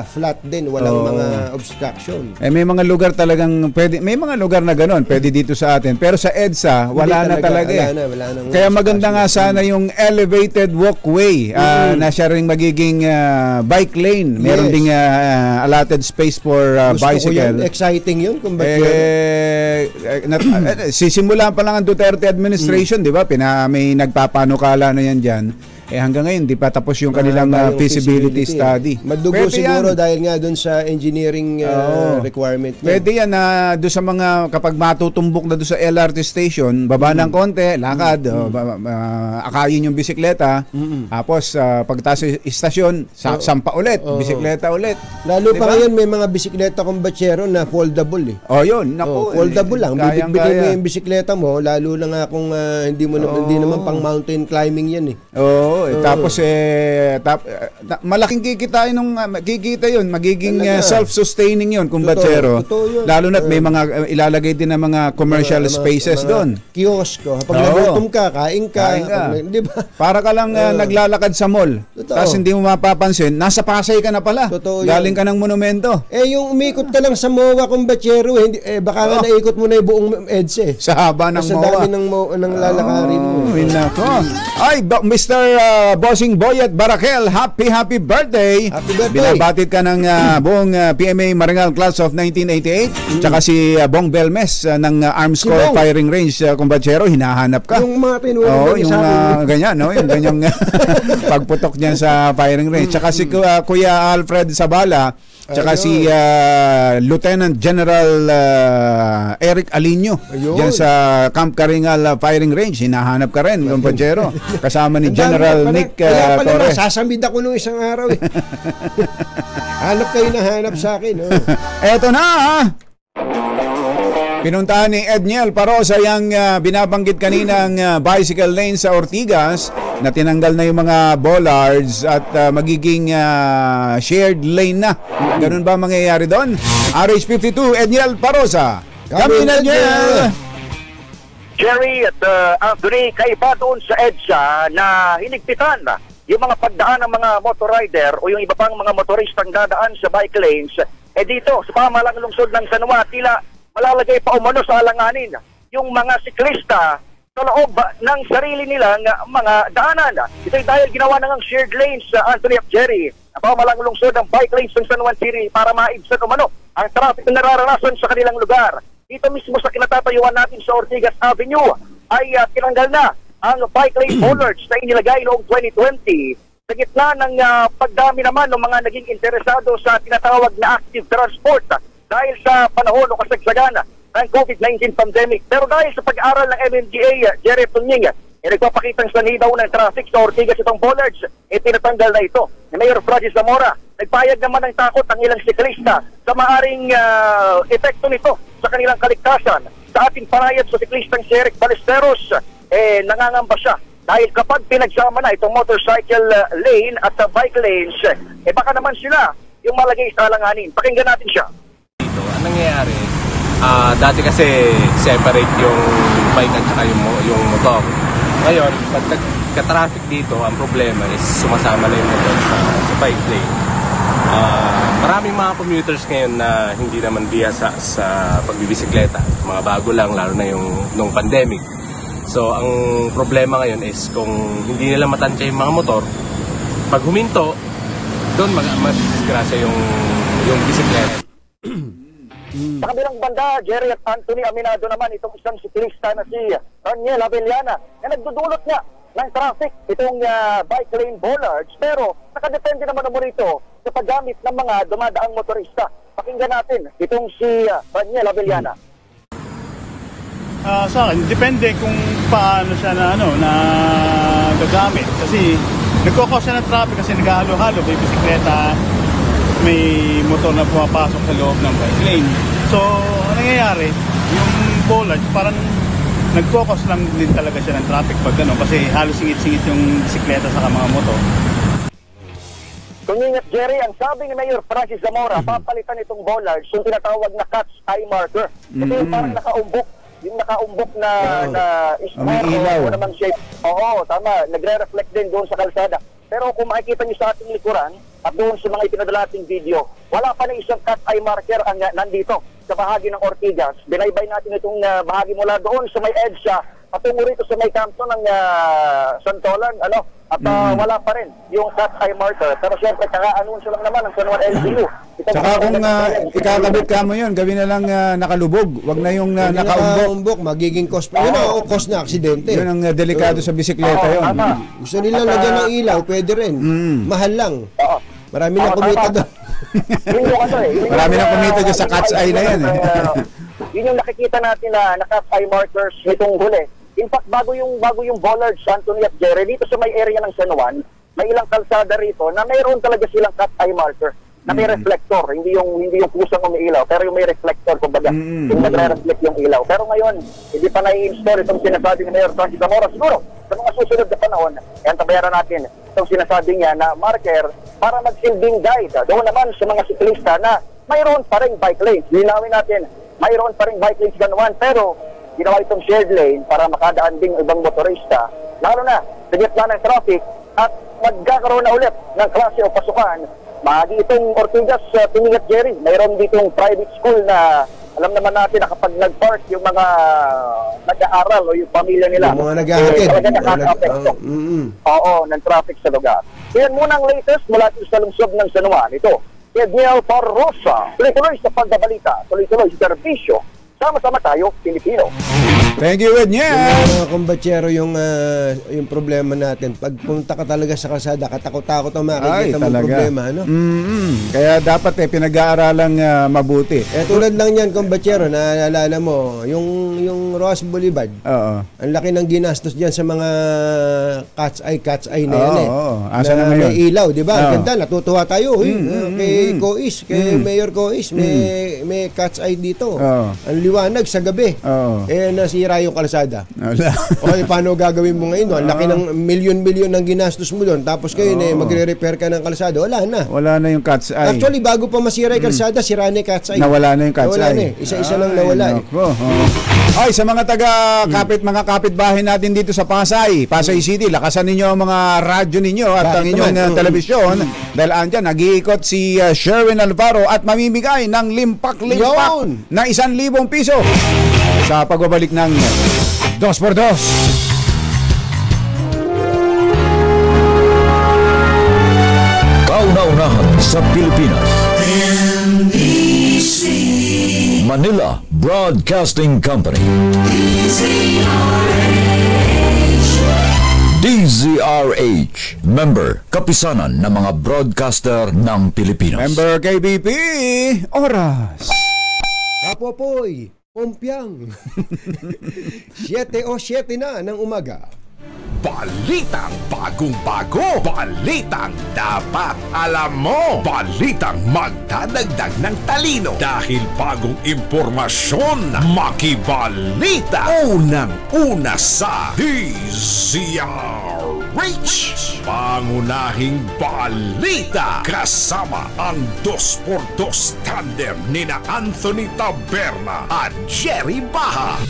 flat din, walang mga obstruction. May mga lugar talagang pwede, may mga lugar na ganoon, pwede dito sa atin. Pero sa EDSA, wala na talaga. Wala na, Kaya maganda nga sana yung elevated walkway na siya rin magiging bike lane. Meron ding allotted space for bicycle. Gusto ko yun, exciting yun. Kung sisimulan pa lang ang Duterte administration, di ba? May nagpapanukala na yan dyan. Hanggang ngayon, di pa tapos yung kanilang feasibility study. Madugo pwede siguro yan. dahil nga doon sa engineering requirement. Pwede yan na doon sa mga, kapag matutumbok na doon sa LRT station, baba ng konti, lakad, akayin yung bisikleta, tapos pagtaas sa istasyon, sampa ulit, bisikleta ulit. Lalo diba? pa ngayon may mga bisikleta kumbatsero na foldable eh. Yun, naku. Foldable lang. Bibigyan mo Kaya. yung bisikleta mo, lalo na nga kung hindi naman pang mountain climbing yan eh. Oo, tapos malaking kikita yun, magiging self-sustaining yun, kumbatsero. Lalo na't may mga ilalagay din ng mga commercial spaces doon. Kiosko. Pag nagutom ka, kain ka. Di ba? Para ka lang naglalakad sa mall. Tapos hindi mo mapapansin, nasa Pasay ka na pala. Galing ka ng monumento. Yung umikot ka lang sa MOA, kumbatsero, baka nga naikot mo na yung buong EDSA. Sa haba ng MOA. Sa dami ng lalakarin mo. Ay, Mr. Bossing Boyet Barakel, happy birthday. Happy birthday. Binabatid ka ng buong PMA Marangal Class of 1988. Tsaka si Bong Belmes ng Arms Corps Firing Range, kumbatsero, hinahanap ka. Yung mga pinuha yung ganyan, no? Yung ganyang pagputok niyan sa firing range. Tsaka si Kuya Alfred Sabala, tsaka si Lieutenant General Eric Alinio diyan sa Camp Karingal Firing Range. Hinahanap ka rin, kumbatsero. Kasama ni General Nick Torres. Sasambid ako nung isang araw eh. Hanap kayo na hanap sa akin. Eto na pinuntahan ni Edniel Parosa yung binabanggit kaninang bicycle lane sa Ortigas na tinanggal na yung mga bollards at magiging shared lane na. Ganun ba mangyayari doon? RH52, Edniel Parosa. Kami na Edniel! Jerry at Anthony, kaiba doon sa EDSA na hinigpitan yung mga pagdaan ng mga motorrider o yung iba pang mga motoristang dadaan sa bike lanes. Dito, sa pamahalang lungsod ng San Juan, tila malalagay pa umano sa alanganin yung mga siklista sa loob ng sarili nilang mga daanan. Ito'y dahil ginawa na ng shared lanes sa Anthony at Jerry. Ang pamahalang lungsod ng bike lanes ng San Juan City para maibsan umano ang traffic na nararanasan sa kanilang lugar. Dito mismo sa kinatatayuan natin sa Ortigas Avenue ay tinanggal na ang bike lane bollards na inilagay noong 2020 sa gitna ng pagdami naman ng mga naging interesado sa tinatawag na active transport dahil sa panahon o kasagsagan ng COVID-19 pandemic. Pero dahil sa pag-aaral ng MMDA, Jerry Tunying, nagpapakitang sanidaw ng traffic sa Ortigas itong bollards, tinatanggal na ito. Ni Mayor Francis Zamora, nagpayag naman ng takot ang ilang siklista sa maaring epekto nito sa kanilang kaligtasan. Sa ating panayad sa siklistang si Eric Balesteros, nangangamba siya. Dahil kapag pinagsama na itong motorcycle lane at bike lanes, baka naman sila yung malagay sa alanganin. Pakinggan natin siya. Dito, ang nangyayari, dati kasi separate yung bike at saka yung motor. Ngayon, pag nagka-traffic dito, ang problema is sumasama na yung motor sa bike lane. Maraming mga commuters ngayon na hindi naman bihasa sa pagbibisikleta. Mga bago lang, lalo na yung nung pandemic. So, ang problema ngayon is kung hindi nila matansya yung mga motor, pag huminto, doon mas-disgrasya yung bisikleta. Sa kabilang banda, Jerry at Anthony, aminado naman itong isang siklista na si Raniel Avellana na nagdudulot niya ng traffic itong bike lane bollards, pero nakadepende naman mo rito sa paggamit ng mga dumadaang motorista. Pakinggan natin itong si Raniel Avellana. Sa akin, depende kung paano siya na gagamit. Kasi nagkakos siya ng traffic kasi naghahalo-halo. May bisikleta, may motor na pumapasok sa loob ng bike lane. So, ang nangyayari, yung bollards, parang nag-focus lang din talaga siya ng traffic pag kasi halos singit-singit yung bisikleta sa mga motor. Kunying at Jerry, ang sabi ni Mayor Francis Zamora, papalitan itong bollards yung tinatawag na cat's eye marker. Ito yung parang nakaumbok na ilaw. O namang shape. Oo, tama. Nagre-reflect din doon sa kalsada. Pero kung makikita niyo sa ating likuran at doon sa mga ipinadala nating video, wala pa na isang cat eye marker ang nandito sa bahagi ng Ortigas. Binaybay natin itong bahagi mula doon sa may EDSA patungo rito sa may kanto ng Santolan, at wala pa rin yung cat eye marker. Pero syempre, kaka-anunsyo lang naman ang San Juan LGU. Saka kung ikakabit ka mo yun, gawin na lang nakalubog. Wag na yung nakaumbok. Magiging cause pa. Yun ang cause na aksidente. Yun ang delikado sa bisikleta yun. Gusto nila lagyan ng ilaw, pwede rin. Mahal lang. Marami na kumita doon. Marami na kumita doon sa cat's eye na yan. Yun yung nakikita natin na cat's eye markers nitong huli. In fact, bago yung bollards, Anthony at Jerry, dito sa may area ng San Juan, may ilang kalsada rito na mayroon talaga silang cat eye marker. na may reflector, hindi yung kusang umiilaw, pero yung may reflector, kumbaga, yung nagre-reflect yung ilaw. Pero ngayon, hindi pa nai-install itong sinasabi ni Mayor Francis Zamora. Siguro, sa mga susunod na panahon, tabayaran natin itong sinasabi niya na marker para magsilbing guide. Doon naman sa mga siklista na mayroon pa rin bike lanes. Linawin natin, mayroon pa rin bike lanes ganoon, pero ginawa itong shared lane para makadaan din ibang motorista, lalo na sa gitna ng traffic, at magkakaroon na ulit ng klase o pasukan. Mahagi itong Ortigas, Tumingat Jerry, mayroon ditong private school na alam naman natin na kapag nag-park yung mga nag-aaral o yung pamilya nila, yung mga nag-ahatid, ng traffic sa lugar. Yan muna ang latest mula sa lungsod ng San Juan. Ito, Edniel Parrosa, tuloy-tuloy sa pagbabalita, tuloy-tuloy sa serbisyo. Sama-sama tayo, Pilipino. Thank you, Edniel. Mga kumbatsero, yung problema natin. Pag punta ka talaga sa kalsada, katakot-takot ang makikita mong problema. Ano? Kaya dapat pinag-aaralang mabuti. Tulad lang yan, kumbatsero, naalala mo, yung Ross Boulevard. Ang laki ng ginastos dyan sa mga cat's eye na yan Asa na may ilaw, di ba? Ang ganda, natutuwa tayo. Kay Cois, kay Mayor Cois, may cat's eye dito. Ang liwanag sa gabi. Nasira yung kalsada. Okay, paano gagawin mo ngayon? Ang laki ng milyon-milyon ng ginastos mo doon. Tapos kayo magre-repair ka ng kalsada. Wala na. Wala na yung cat's eye. Actually, bago pa masira yung kalsada, sira na yung cat's eye. Nawala na yung cat's eye. Isa-isa lang nawala. Ay, sa mga mga kapitbahay natin dito sa Pasay City, lakasan ninyo ang mga radyo ninyo at ang inyong telebisyon. Dahil andyan, nag-iikot si Sherwin Alvaro at mamimigay ng limpak-limpak na 1,000 piso sa pagbabalik ng 2x2. Kauna-unahan sa Pilipinas. NBC Manila Broadcasting Company. DZRH. Member, kapisanan ng mga broadcaster ng Pilipinas. Member KBP, oras. Kapopoy, Pompiang. 7:07 na ng umaga. Balitang bagong-bago. Balitang dapat alam mo. Balitang magdadagdag ng talino. Dahil bagong impormasyon. Makibalita. Unang-una sa DZRH. Pangunahing balita. Kasama ang 2x2 tandem nina Anthony Taberna at Jerry Baha.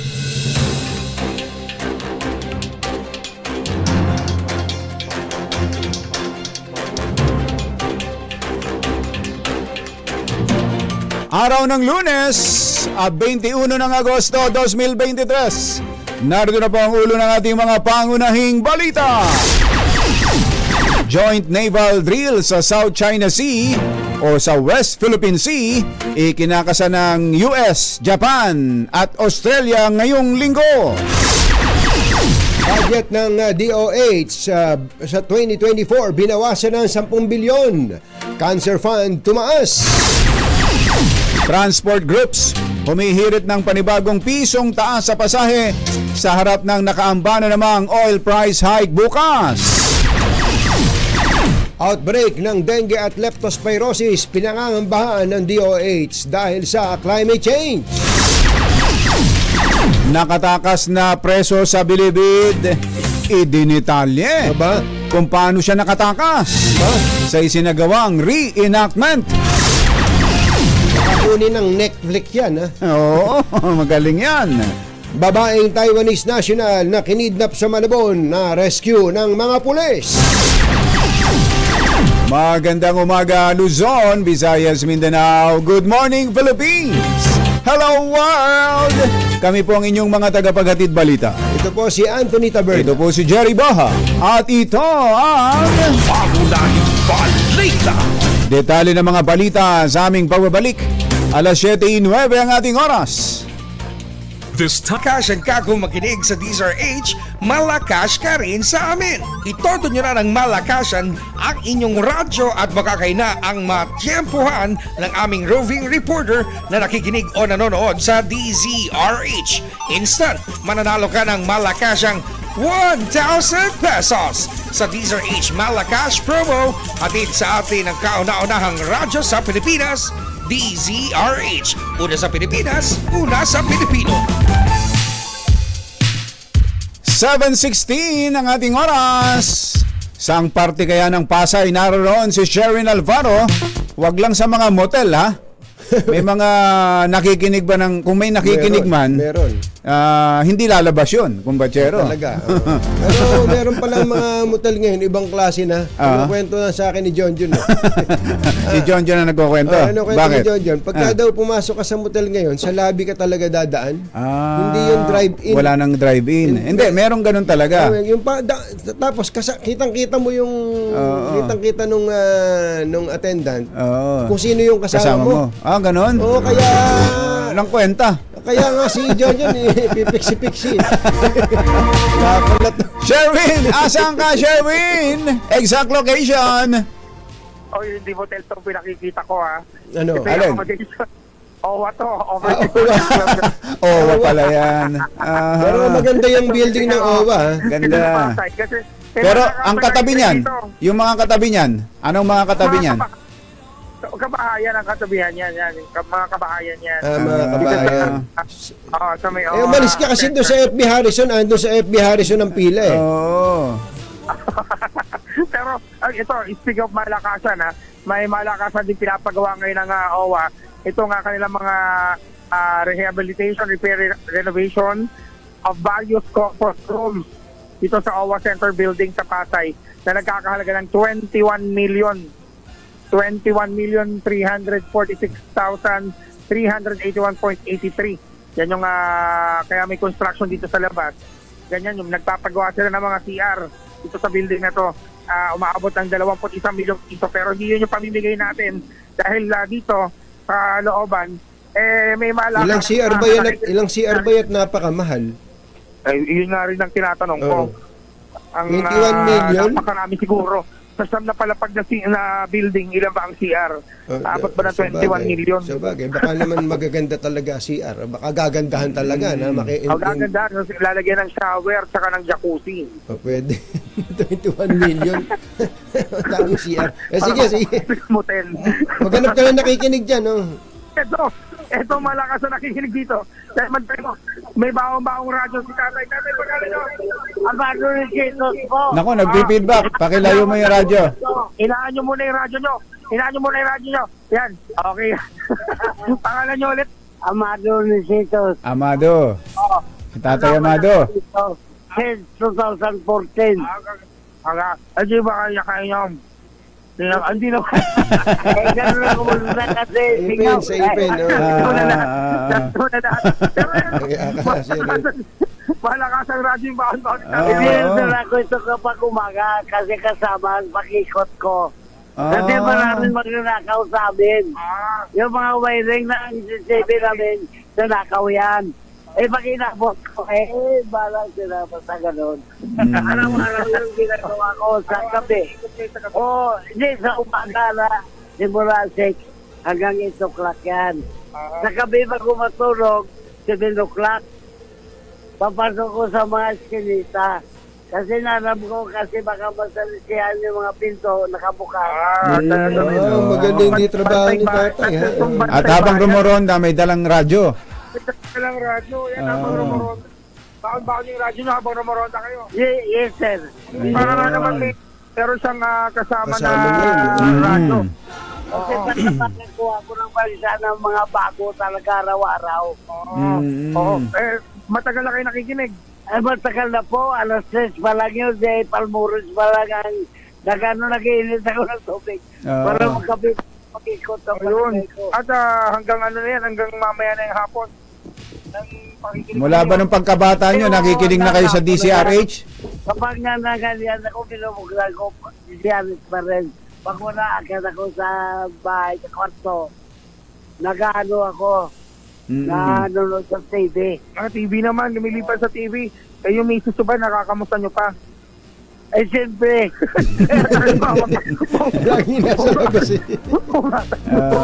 Araw ng Lunes, 21 ng Agosto 2023. Narito na po ang ulo ng ating mga pangunahing balita. Joint naval drill sa South China Sea o sa West Philippine Sea ikinakasa ng US, Japan at Australia ngayong linggo. Budget ng DOH sa 2024 binawasan ng 10 bilyon. Cancer Fund tumaas. Transport groups humihirit ng panibagong pisong taas sa pasahe sa harap ng nakaamba na namang oil price hike bukas. Outbreak ng dengue at leptospirosis pinangangambahan ng DOH dahil sa climate change. Nakatakas na preso sa Bilibid, idinitalye kung paano siya nakatakas sa isinagawang reenactment. Kunin ng Netflix yan, ha? Oo, magaling yan. Babaeng Taiwanese national na kinidnap sa Malabon na rescue ng mga pulis. Magandang umaga Luzon, Visayas, Mindanao. Good morning Philippines. Hello world. Kami po ang inyong mga tagapaghatid balita. Ito po si Anthony Taberna. Ito po si Jerry Baha. At ito ang pangunahing balita. Detalye ng mga balita sa aming pagbabalik. Alas 7:09 ang ating oras. This time, Kasyan ka kung makinig sa DZRH, malakas ka rin sa amin. Itoto nyo na ng malakasan ang inyong radyo at makakay na ang matyempuhan ng aming roving reporter na nakikinig o nanonood sa DZRH. Instant, mananalo ka ng malakasang 1,000 pesos. Sa DZRH Malacash promo, hatid sa atin ang kauna-unahang radyo sa Pilipinas, DZRH. Una sa Pilipinas, una sa Pilipino. 7:16 ang ating oras. Saang parte kaya ng Pasay naroon si Sherin Alvaro? Wag lang sa mga motel, ha? May mga nakikinig ba ng, kung may nakikinig meron. Hindi lalabas yun, kumbachero. Talaga. Pero meron pala mga motel ngayon, ibang klase na. Kwento na sa akin ni John Jun. Si John Jun na nagkukwento? Bakit? Ni John Jun. Pagka daw pumasok ka sa motel ngayon, sa lobby ka talaga dadaan. Hindi yung drive-in. Wala nang drive-in. Hindi, meron ganun talaga. Tapos kitang-kita mo yung kitang-kita nung attendant kung sino yung kasama mo. Ganon? Oo, kaya lang kwenta. Kaya nga si John John pipiksi-piksi. Sherwin, asan ka, Sherwin? Exact location. Hindi motel itong pinakikita ko, ha. Ano? Alin? Owa to. Owa pala yan. Pero maganda yung building ng Owa. Ganda. Pero ang katabi niyan, yung mga katabi niyan, anong mga katabi niyan? Kabahayan ang katabihan yan. Mga kabahayan yan. Mga kabahayan. Sa may umalis ka kasi doon sa FB Harrison. Doon sa FB Harrison ang pila eh. Pero ito, speak of malakasan, ha, may malakasan din pinapagawa ngayon ng OWA. Ito nga kanilang mga rehabilitation, repair, renovation of various comfort rooms dito sa OWA Center Building sa Pasay na nagkakahalaga ng 21,346,381.83. Yan yung kaya may construction dito sa labas. Ganyan yung nagpapagawa sila ng mga CR dito sa building na to. Umaabot ng 21 milyong piso, pero hindi yun yung pamimigay natin dahil dito sa looban may malakas. Ilang CR ba yan napakamahal? Yun nga rin ang tinatanong ko. Ang 21 million? Napakarami siguro. Sa siyam na palapag na building, ilan ba ang CR? Abot ba ng 21 million? Sabagay, baka naman magaganda talaga CR. Baka gagandahan talaga na gagandahan. Lalagyan ng shower tsaka ng jacuzzi. Pwede. 21 million. Dami CR. Sige. Motel. Maghanap ka na nakikinig dyan, no? Ito malakas na nakikinig dito. May baong-baong radyo si Tatay. Tatay, pagkali nyo. Amado ni Jesus po. Naku, nagpi-feedback. Pakilayo mo yung radyo. Inaan nyo muna yung radyo nyo. Yan. Okay. Pangalan nyo ulit. Amado ni Jesus. Amado. Tatay Amado. Since 2014. Hindi ba kaya hindi naman. Ganun lang muna kasi. Ipin. Malakas ang radyo yung baon-baon. Hindi na ako ito kapag umaga kasi kasama ang pakikot ko. Kasi maraming magnanakaw sa amin. Yung mga wiring na ang CCTV namin, nanakaw yan. Pag inabot ko, balang sila basta ganun. Araw-araw yung ginagawa ko sa gabi. Hindi sa umaga na, simula 6 hanggang 8 o'clock yan. Sa gabi pag matulog, 7 o'clock, papasok ko sa mga eskinita. Kasi nanam ko kasi baka masalisihan yung mga pinto nakabukas. Maganda yung trabaho ni Tatay. At habang rumuronda, may dalang radyo. Dalang radyo. Yan habang rumuronda. Baon-baon yung radyo nyo habang rumuronda kayo. Yes, sir. Para naman pero siyang kasama na radyo. Kasi pagkakuha ko ng balisa ng mga bago talaga araw-araw. Matagal na kayo nakikinig. Matagal na po. Alas 3 pa lang yun. Palmuros pa lang ang nag-iinit ako ng tubig. Para makikot ako. At hanggang hanggang mamaya na yung hapon. Mula ba nung pagkabata nyo, nakikinig na kayo sa DZRH? Kapag nanganganian ako, pinumuglan ko, DZRH pa rin. Pag wala, agad ako sa bahay, sa kwarto, nag-ano ako, nanonood sa TV. TV naman, lumilipas sa TV. Yung misis ba, nakakamusta nyo pa? Siyempre. Lagi nasa labas eh. Kung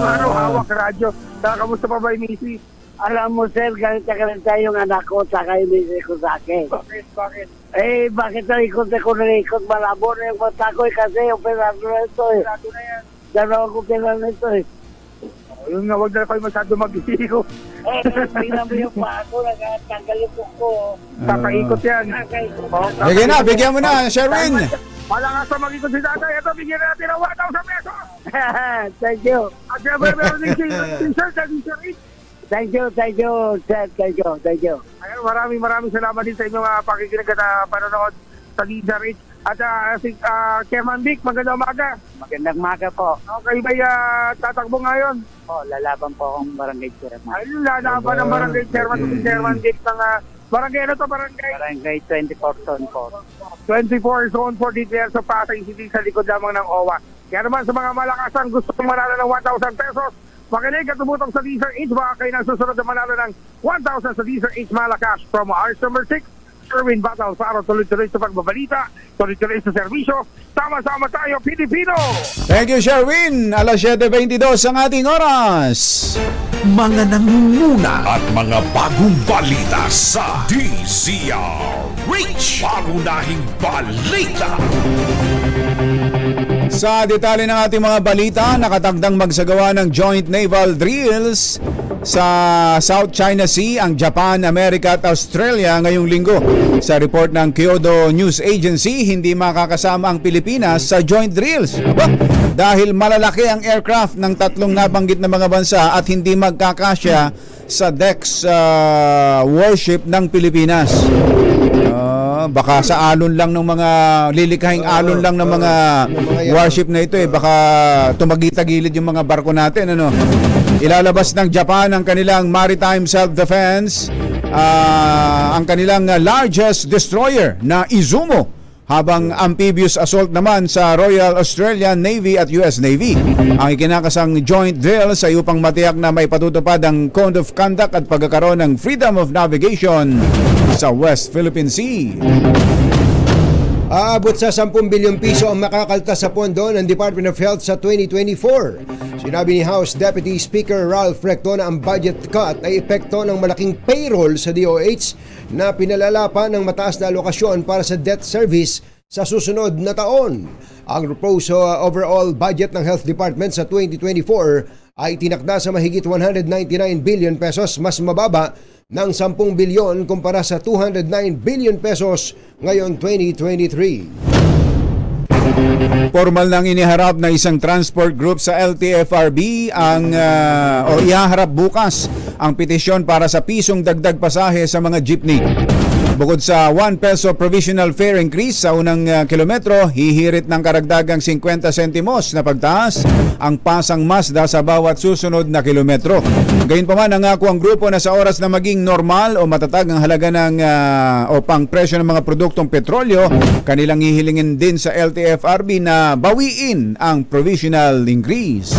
hawak radyo, nakakamusta pa ba yung misis? Alam mo, sir, galit yung anak ko saka yung misis ko sa akin. Bakit? Eh, bakit na ikot na ikot? Malabo na yung mata ko kasi operado na ito eh. Operado na yan. Dalawang operado na ito eh. Yung nga, huwag na kayo masyado mag-iiko. Eh, tingnan mo yung paa ko, nagtanggal yung buko. Kakaikot yan. Bigyan na, bigyan mo na, Sherwin. Malakas na mag-ikot si tatay. Ito, bigyan natin ng 1,000 pesos. Thank you. At siyempre, meron din t-shirt at t-shirt. Thank you, sir. Thank you. Ayun, maraming salamat din sa inyong pakikinig at panonood sa Lisa Rich. At si Chairman Vic, magandang umaga. Magandang umaga po. Okay, may tatakbo ngayon? Lalaban po akong barangay chairman. Ayun, lalaban ng barangay chairman si Chairman Vic ng barangay. Ano to, barangay? Barangay 24 Zone 4. 24 Zone 4 detail sa Pasay City sa likod lamang ng OWA. Kaya naman sa mga malakasan gustong manalo ng 1,000 pesos, makinig at tumutong sa Deezer H. Baka kayo nang susunod na manalo ng 1,000 sa Deezer H Malakas. Promo hours number 6, Sherwin Battle para tuloy-tuloy sa pagbabalita, tuloy-tuloy sa serbisyo. Sama-sama tayo, Pilipino! Thank you, Sherwin. Alas 7:22 ang ating oras. Mga nangunguna at mga bagong balita sa DZRH. Pangunahing balita. Sa detalye ng ating mga balita, nakatagdang magsagawa ng joint naval drills sa South China Sea ang Japan, Amerika at Australia ngayong linggo. Sa report ng Kyodo News Agency, hindi makakasama ang Pilipinas sa joint drills. Dahil malalaki ang aircraft ng tatlong nabanggit na mga bansa at hindi magkakasya sa decks warship ng Pilipinas. Baka sa alon lang ng mga lilikahing alon lang ng mga warship na ito baka tumagitagilid yung mga barko natin, ano. Ilalabas ng Japan ang kanilang maritime self-defense, ang kanilang largest destroyer na Izumo, habang amphibious assault naman sa Royal Australian Navy at US Navy. Ang ikinakasang joint drills ay upang matiyak na may patutupad ang Code of Conduct at pagkakaroon ng freedom of navigation sa West Philippine Sea. Aabot sa 10 bilyong piso ang makakaltas sa pondo ng Department of Health sa 2024. Sinabi ni House Deputy Speaker Ralph Recto na ang budget cut ay epekto ng malaking payroll sa DOH na pinalala pa ng mataas na alokasyon para sa debt service sa susunod na taon. Ang proposed overall budget ng Health Department sa 2024 ay tinakda sa mahigit 199 billion pesos, mas mababa ng 10 bilyon kumpara sa 209 billion pesos ngayon 2023. Formal nang iniharap na isang transport group sa LTFRB ihaharap bukas ang petisyon para sa pisong dagdag pasahe sa mga jeepney. Bukod sa 1 peso provisional fare increase sa unang kilometro, hihirit ng karagdagang 50 sentimos na pagtaas ang pasang Mazda sa bawat susunod na kilometro. Gayunpaman, nangako ang grupo na sa oras na maging normal o matatag ang halaga ng o pang presyo ng mga produktong petrolyo, kanilang hihilingin din sa LTFRB na bawiin ang provisional increase.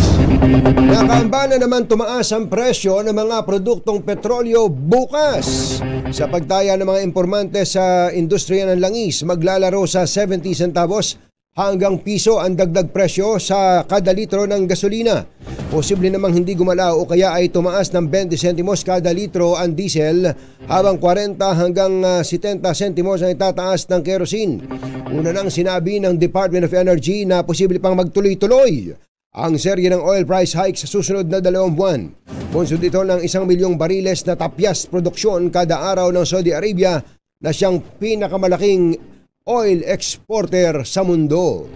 Nakaamba na naman tumaas ang presyo ng mga produktong petrolyo bukas. Sa pagtaya ng mga impormante sa industriya ng langis, maglalaro sa 70 centavos hanggang piso ang dagdag presyo sa kada litro ng gasolina. Posible namang hindi gumalaw o kaya ay tumaas ng 20 sentimos kada litro ang diesel, habang 40 hanggang 70 sentimos ang itataas ng kerosene. Una nang sinabi ng Department of Energy na posible pang magtuloy-tuloy ang serye ng oil price hike sa susunod na 2 buwan. Bunsod ito ng 1 milyong bariles na tapyas produksyon kada araw ng Saudi Arabia na siyang pinakamalaking oil exporter sa mundo.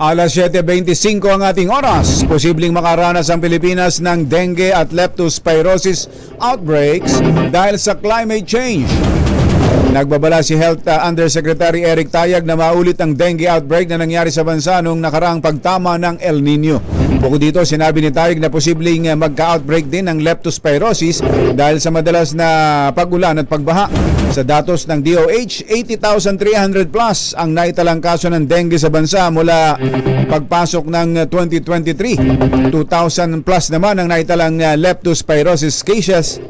Alas 7:25 ang ating oras. Posibleng makaranas ang Pilipinas ng dengue at leptospirosis outbreaks dahil sa climate change. Nagbabala si Health Undersecretary Eric Tayag na maulit ang dengue outbreak na nangyari sa bansa noong nakaraang pagtama ng El Nino. Bukod dito, sinabi ni Tayag na posibleng magka-outbreak din ng leptospirosis dahil sa madalas na pag-ulan at pagbaha. Sa datos ng DOH, 80,300 plus ang naitalang kaso ng dengue sa bansa mula pagpasok ng 2023. 2,000 plus naman ang naitalang leptospirosis cases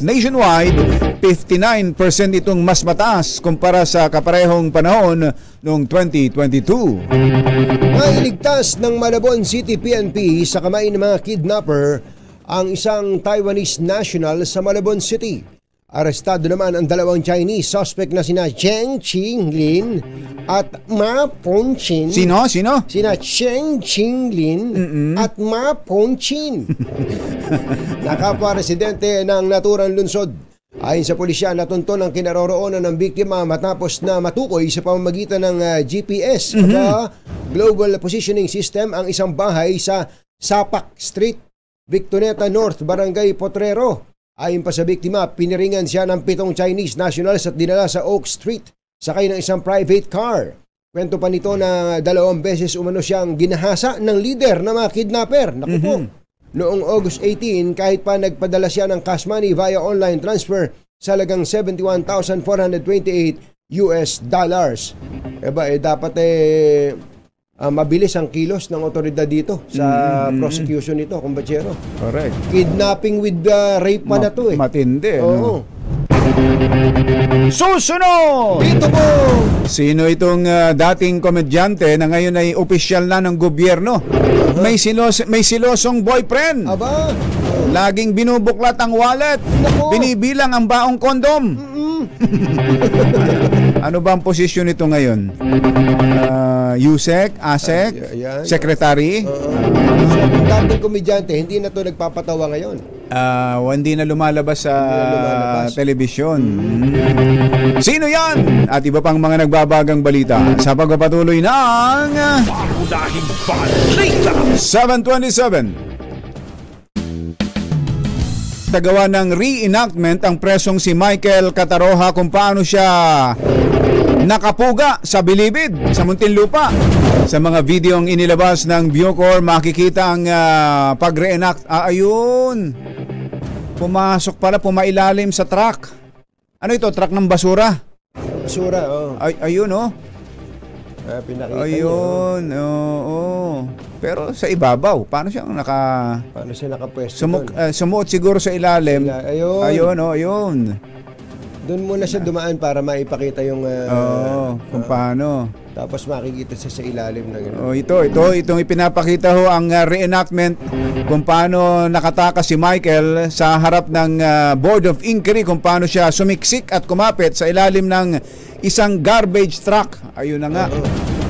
nationwide. 59% itong mas mataas kumpara sa kaparehong panahon noong 2022. Nailigtas ng Malabon City PNP sa kamay ng mga kidnapper ang isang Taiwanese national sa Malabon City. Arestado naman ang dalawang Chinese suspect na sina Cheng Qinglin at Ma Pongqin. Sino? Sina Cheng Qinglin at Ma Pongqin. Nakapwa residente ng naturang lungsod. Ayon sa pulisya, natunton ang kinaroroonan ng biktima matapos na matukoy sa pamamagitan ng GPS at Global Positioning System ang isang bahay sa Sapak Street, Victoneta North, Barangay Potrero. Ayon pa sa biktima, piniringan siya ng 7 Chinese nationals at dinala sa Oak Street sakay ng isang private car. Kwento pa nito na 2 beses umano siyang ginahasa ng leader ng mga kidnapper. Naku po. Noong August 18, kahit pa nagpadala siya ng cash money via online transfer sa halagang $71,428. Dapat mabilis ang kilos ng otoridad dito sa prosecution nito, kumbachero. Correct. Kidnapping with rape pa na to eh. Matindi. Oo. Susunod! Dito po! Sino itong dating komedyante na ngayon ay opisyal na ng gobyerno? May silosong boyfriend. Aba? Laging binubuklat ang wallet. Binibilang ang baong kondom. Ano ba ang posisyon nito ngayon? USEC? ASEC? Secretary? Yung dating komedyante, hindi na to nagpapatawa ngayon. Hindi na lumalabas sa telebisyon. Sino yan? At iba pang mga nagbabagang balita sa pagpapatuloy ng Pangunahing balita 727. Tagawa ng reenactment ang presong si Michael Cataroha kung paano siya nakapuga sa bilibid sa Muntinlupa. Sa mga videong inilabas ng Bucor, makikita ang pag-reenact. Ayun. Pumasok pala, pumailalim sa truck. Ano ito? Truck ng basura? Basura, oh. Ayun, oh. Pinakita ayun, oo. Pero sa ibabaw, paano siya paano siya nakapwesto sumuot siguro sa ilalim. Ayun, oh, ayun. Doon muna siya dumaan para maipakita yung kung paano. Tapos makikita siya sa ilalim ng itong ipinapakita ho ang reenactment kung paano nakatakas si Michael sa harap ng Board of Inquiry, kung paano siya sumiksik at kumapit sa ilalim ng isang garbage truck. Ayun na nga.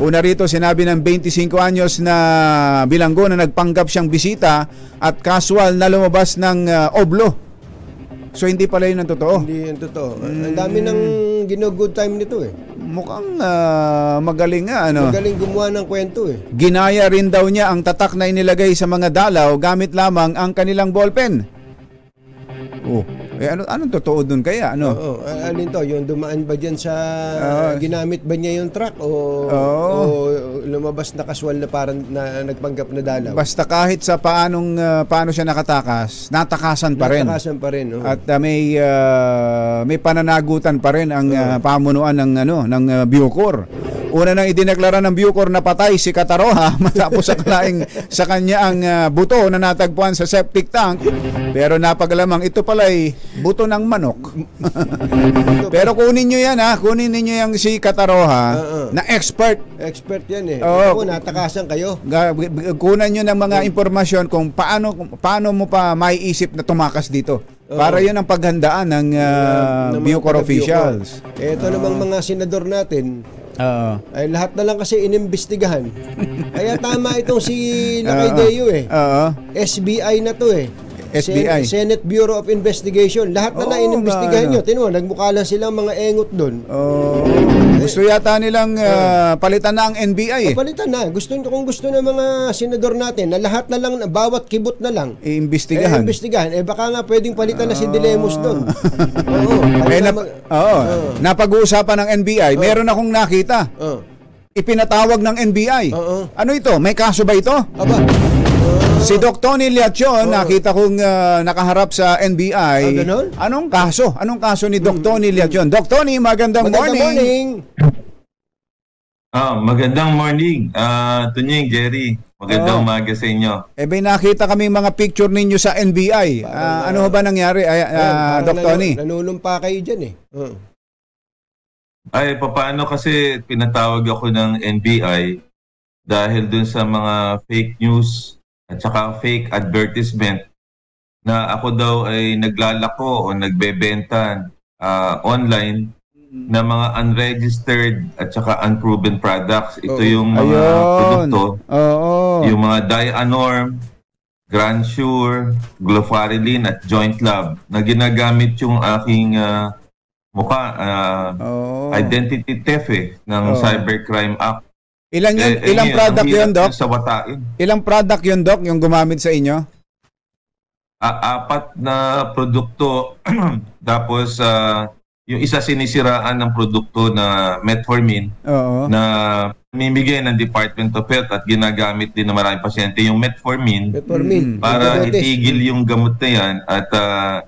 Una rito, sinabi ng 25 anyos na bilanggo na nagpanggap siyang bisita at casual na lumabas ng oblo. So hindi pala yun ang totoo. Hindi yun totoo. Ang dami ng good time nito eh. Mukhang magaling nga, ano? Magaling gumawa ng kwento eh. Ginaya rin daw niya ang tatak na inilagay sa mga dalaw gamit lamang ang kanilang ballpen. Anong totoo dun kaya? Ano? Alin to? Yung dumaan ba dyan sa ginamit ba niya yung truck o lumabas na casual na parang na nagpanggap na dalaw? Basta kahit sa paano siya nakatakas, natakasan pa rin. Natakasan pa rin. At may pananagutan pa rin ang pamunuan ng Bucor. Una nang idineklara ng Bucor na patay si Cataroha matapos akalaing sa kanya ang buto na natagpuan sa septic tank. Pero napagalamang ito pala'y buto ng manok. Pero kunin nyo yan kunin ninyo yung si Cataroha na expert. Expert yan eh. Oo, natakasan kayo. Kunan nyo ng mga impormasyon kung paano mo pa maiisip na tumakas dito. Para yun ang paghandaan ng Bucor officials. Ito namang mga senador natin, ay lahat na lang kasi inimbestigahan. Kaya tama itong si Lacaydeo eh. SBI na to eh. SBI. Senate Bureau of Investigation. Lahat na lang inimbestigahan nyo. Tinuwa, nagmukha lang silang mga engot doon. Gusto yata nilang palitan na ang NBI eh. Palitan na. Kung gusto ng mga senador natin na lahat na lang, bawat kibot na lang iimbestigahan. Baka nga pwedeng palitan na si Dilemos doon. Napag-uusapan ng NBI. Meron akong nakita. Ipinatawag ng NBI. Ano ito? May kaso ba ito? Si Doc Tony Liachon, nakita kong nakaharap sa NBI. Anong kaso? Anong kaso ni Doc Tony Liachon? Doc Tony, magandang morning. Magandang morning. Tunying, Jerry. Magandang umaga sa inyo. May nakita kaming mga picture ninyo sa NBI. Ano ba nangyari, Doc Tony? Nanunumpa kayo dyan eh. Paano kasi pinatawag ako ng NBI dahil dun sa mga fake news at saka fake advertisement na ako daw ay naglalako o nagbebenta online na mga unregistered at saka unproven products. Ito yung mga produkto, yung mga Dianorm, Grand Sure, Glofariline at Joint Lab na ginagamit yung aking mukha, identity theft ng Cybercrime Act. Ilang product yun, Doc? Sa watain. Ilang product yun, Doc, yung gumamit sa inyo? 4 na produkto. Tapos, yung isa sinisiraan ng produkto na metformin na mimigay ng Department of Health at ginagamit din ng maraming pasyente yung metformin para itigil yung gamot na yan at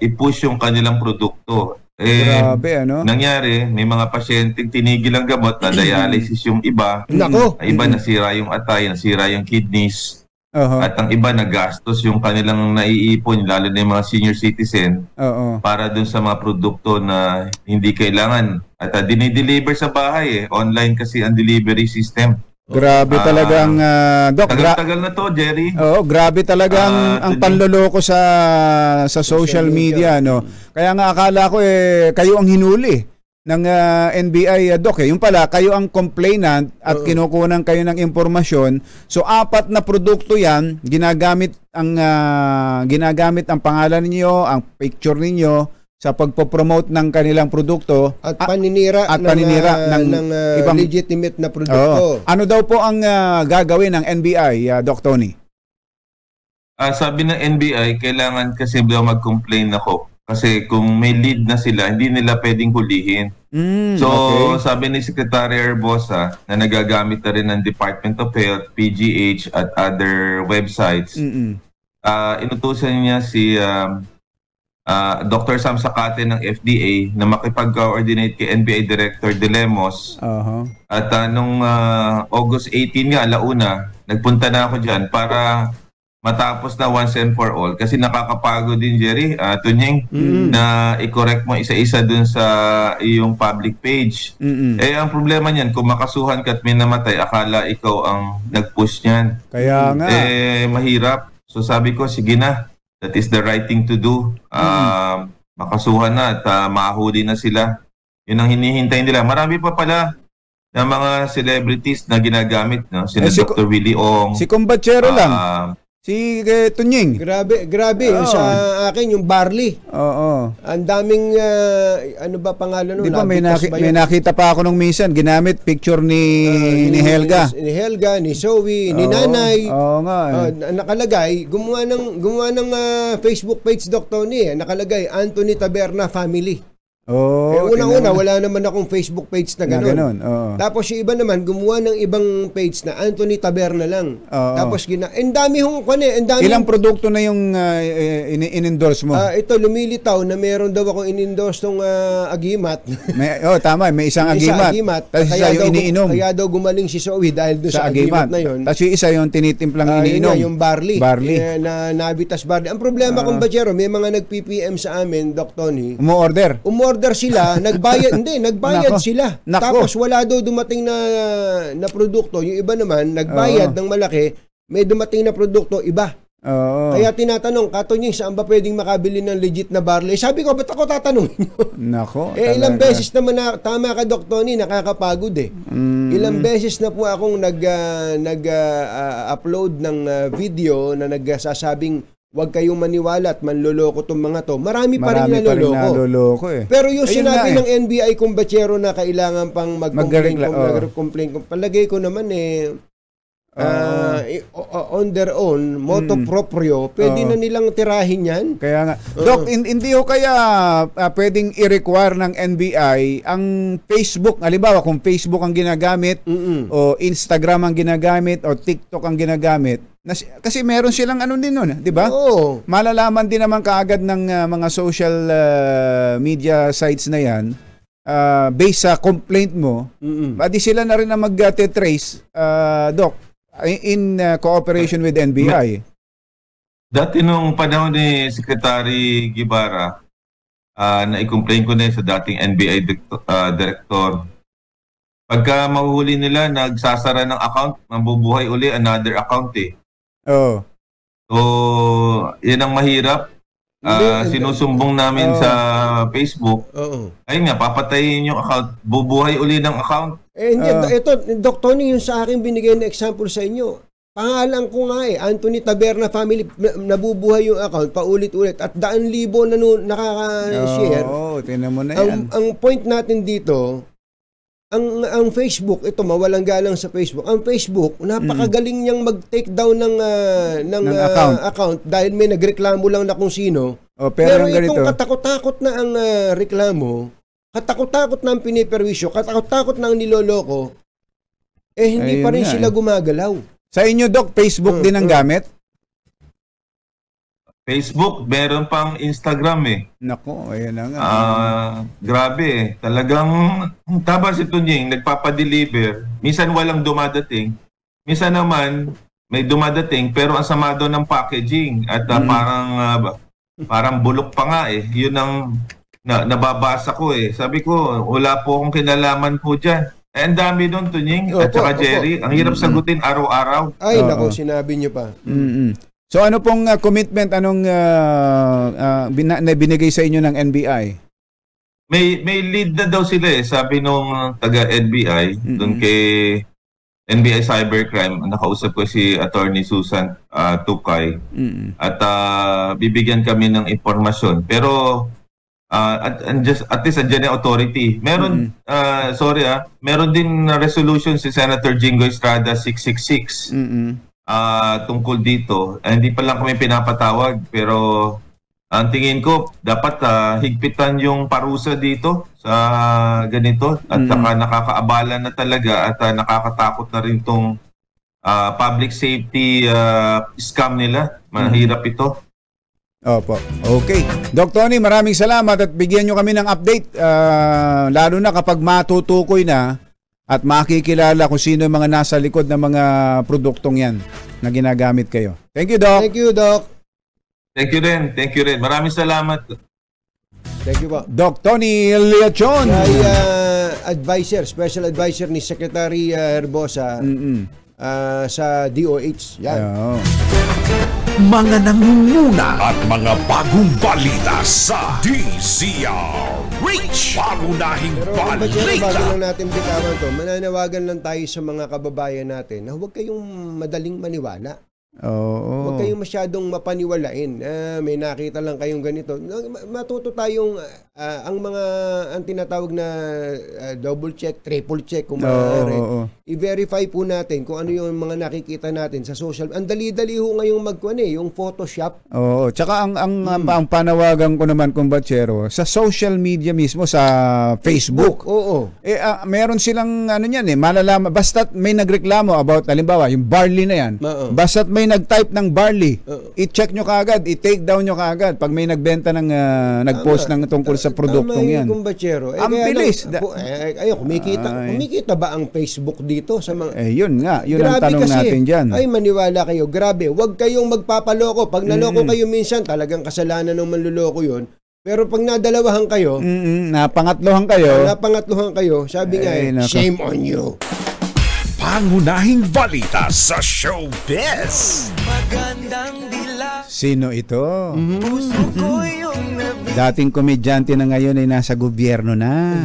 i-push yung kanilang produkto. Grabe, ano? Nangyari, may mga pasyenteng tinigil ang gamot na dialysis yung iba. Iba nasira yung atay, nasira yung kidneys. At ang iba nagastos yung kanilang naiipon, lalo na yung mga senior citizen para dun sa mga produkto na hindi kailangan. At dinideliver sa bahay online kasi ang delivery system. Grabe talagang Doc. Tagal-tagal na to, Jerry. Oo, grabe talagang ang panloloko sa social media, no. Kaya nga akala ko kayo ang hinuli ng NBI, Doc. Yung pala kayo ang complainant at kinukunan kayo ng impormasyon. So 4 na produkto 'yan, ginagamit ang pangalan niyo, ang picture niyo sa pagpo-promote ng kanilang produkto at paninira ng ibang legitimate na produkto. Ano daw po ang gagawin ng NBI, Doc Tony? Sabi ng NBI, kailangan kasi daw mag-complain ako. Kasi kung may lead na sila, hindi nila pwedeng hulihin. Sabi ni Secretary Herbosa na nagagamit na rin ng Department of Health, PGH at other websites, inutusan niya si Dr. Sam Sakate ng FDA na makipag-coordinate kay NBI Director De Lemos. At nung August 18 nga, alauna, nagpunta na ako dyan para matapos na once and for all. Kasi nakakapagod din, Jerry, Tunying, na i-correct mo isa-isa dun sa iyong public page. Ang problema niyan, kung makasuhan ka at may namatay, akala ikaw ang nag-push niyan. Kaya nga. Mahirap. So sabi ko, sige na. That is the right thing to do. Makasuhan na at mahuli na sila. Yun ang hinihintay nila. Marami pa pala na mga celebrities na ginagamit. No? Sina Dr. Willie Ong. Si Combatchero lang. Si Tunying. Grabe. Yung sa akin, yung barley. Ang daming, ano ba pangalan nun? Di ba may nakita pa ako nung minsan, ginamit picture ni Helga. Ni Helga, ni Zoe, ni Nanay. Oo nga. Nakalagay, gumawa ng Facebook page, Dr. Tony. Nakalagay, Anthony Taberna Family. Unang-una, wala naman akong Facebook page na gano'n. Tapos yung iba naman, gumawa ng ibang page na Anthony Taberna lang. Tapos ang dami hong ilang produkto na yung in-endorse mo? Ito, lumilitaw na meron daw akong in-endorse ng Agimat. Tama, may isang Agimat. Tapos isa yung iniinom. Kaya daw gumaling si Zoe dahil doon sa Agimat na yun. Tapos yung isa yung tinitimplang iniinom. Yung barley. Na Navitas barley. Ang problema kong Bachero, may mga nag-PPM sa amin, Doc Tony. Umorder sila, nagbayad sila. Tapos wala daw dumating na produkto. Yung iba naman, nagbayad ng malaki, may dumating na produkto, iba. Kaya tinatanong, Katonying, saan ba pwedeng makabili ng legit na barley? Sabi ko, ba't ako tatanungin nyo? Nako. Ilang beses naman tama ka, Doc Tony, nakakapagod Ilang beses na po akong nag-upload ng video na nagsasabing huwag kayong maniwala at manloloko tong mga to. Marami pa rin naloloko. Pero yung sinabi ng NBI Combatchero na kailangan pang mag-complain, palagay ko naman on their own, moto proprio, pwede na nilang tirahin yan. Kaya nga. Doc, hindi ho kaya pwedeng i-require ng NBI ang Facebook, halimbawa kung Facebook ang ginagamit, o Instagram ang ginagamit, o TikTok ang ginagamit, kasi meron silang ano din nun, di ba? Malalaman din naman kaagad ng mga social media sites na yan, based sa complaint mo, pati sila na rin na mag-trace, Doc, in cooperation with NBI. Dati nung panahon ni Secretary Guevara, na i-complain ko na sa dating NBI director, pagka mahuhuli nila, nagsasara ng account, mabubuhay uli another account So, yun ang mahirap. sinusumbong namin sa Facebook. Ayun nga, papatayin yung account, bubuhay uli ng account. Hindi, ito, Doc Tony, yung sa akin binigay na example sa inyo, pangalan ko nga Anthony Taberna Family, nabubuhay yung account, paulit-ulit, at 100,000 na nakaka-share. Tinan mo na yan. Ang point natin dito, ang Facebook, ito mawalang galang sa Facebook. Ang Facebook, napakagaling niyang mag-take down ng account dahil may nagreklamo lang na kung sino. Pero itong katakot-takot na ang reklamo, katakot-takot na ang piniperwisyo, katakot-takot na ang niloloko, hindi pa rin sila gumagalaw. Sa inyo, Doc, Facebook din ang gamit? Facebook, meron pang Instagram Nako, ayan na nga. Grabe Talagang tabas ito Nying, nagpapadeliver. Minsan walang dumadating. Minsan naman may dumadating pero ang sama doon ng packaging at parang bulok pa nga Yun ang nababasa ko Sabi ko, wala po akong kinalaman po dyan. Ang dami doon Tunying at saka Jerry. Ang hirap sagutin araw-araw. Ay, nako, sinabi niyo pa. So ano pong commitment, anong binigay sa inyo ng NBI? May lead na daw sila sabi nung taga-NBI doon kay NBI Cybercrime. Nakausap ko si Attorney Susan Tukay at bibigyan kami ng informasyon. Pero at least andyan yung authority. Meron, meron din resolution si Senator Jingo Estrada 666 tungkol dito. Hindi pa lang kami pinapatawag pero ang tingin ko dapat higpitan yung parusa dito sa ganito at nakakaabala na talaga at nakakatakot na rin tong public safety scam nila. Mahirap ito. Opo. Okay. Doc Tony, maraming salamat at bigyan nyo kami ng update lalo na kapag matutukoy na at makikilala kung sino yung mga nasa likod ng mga produktong yan na ginagamit kayo. Thank you, Doc. Thank you, Doc. Thank you rin. Thank you rin. Maraming salamat. Thank you po. Doc Tony Leachon. Advisor, special advisor ni Secretary Herbosa sa DOH. Yan. Mga nangunguna at mga bagong balita sa DZRH. Pangunahing balita. Bago lang natin bitawan to, mananawagan lang tayo sa mga kababayan natin na huwag kayong madaling maniwala. Huwag kayong masyadong mapaniwalain. May nakita lang kayong ganito. Matuto tayong ang tinatawag na double check, triple check kung maaari. I-verify po natin kung ano yung mga nakikita natin sa social. Ang dali-dali ho ngayong yung Photoshop. Tsaka ang panawagan ko naman, kumbachero, sa social media mismo, sa Facebook. Meron silang malalaman, basta't may nagreklamo about, halimbawa, yung barley na yan. Basta't may nag-type ng barley, i-check nyo kaagad, i-take down nyo kaagad pag may nagbenta ng nag-post ng tungkol sa produktong yan. Ang bilis. Kumikita ba ang Facebook dito sa mga yun nga, yun ang tanong kasi, natin dyan. Ay, maniwala kayo, grabe, huwag kayong magpapaloko. Pag naloko kayo minsan, talagang kasalanan ng manluloko yun. Pero pag nadalawahan kayo, napangatlohan kayo, sabi nga shame on you. Pangunahing balita sa showbiz. Sino ito? Dating komedyante na ngayon ay nasa gobyerno na.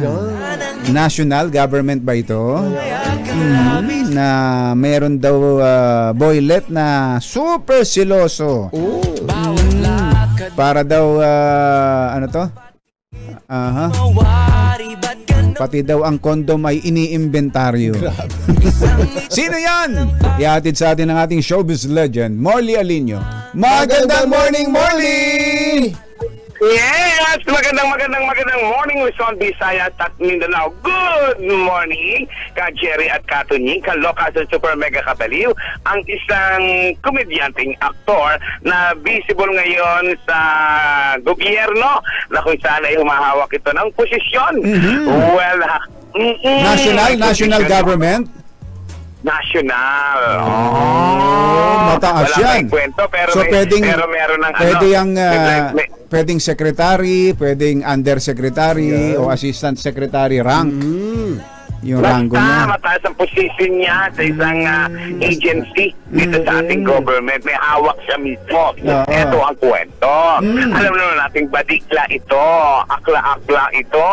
National government ba ito? Na meron daw boylet na super siloso. Para daw ano to? Pati daw ang kondom ay iniimbentaryo. Sino yan? Ihatid sa atin ng ating showbiz legend, Morley Alinio. Magandang morning, Morley! Yes! Magandang morning, Luzon, Visayas at Mindanao. Good morning, ka Jerry at ka Tunying, ka Lokas at Super Mega Kabaliw, ang isang komedyanteng aktor na visible ngayon sa gobyerno na kung saan ay humahawak ito ng posisyon. Well, national government? National. Mataas yan. Kwento, pero so meron ng pwedeng secretary, pwedeng undersecretary o assistant secretary rank. Yung rango niya. Mataas ang position niya sa isang agency dito sa ating government. May hawak siya mismo. Ito ang kwento. Alam naman natin, badikla ito. Akla-akla ito.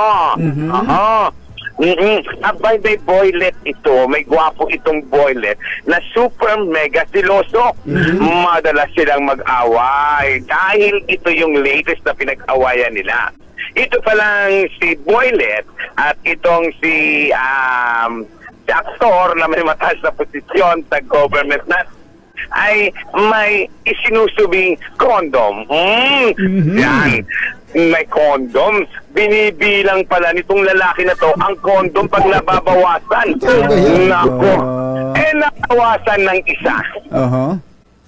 Abay, may boylet ito. May gwapo itong boylet na super mega siloso. Madalas silang mag-away dahil ito yung latest na pinag-awayan nila. Ito palang si Boylet at itong si aktor na may mataas na posisyon sa government na ay may isinusubing condom. Yan. May condom. Binibilang pala nitong lalaki na to ang condom pag nababawasan. Nako. Nabawasan ng isa.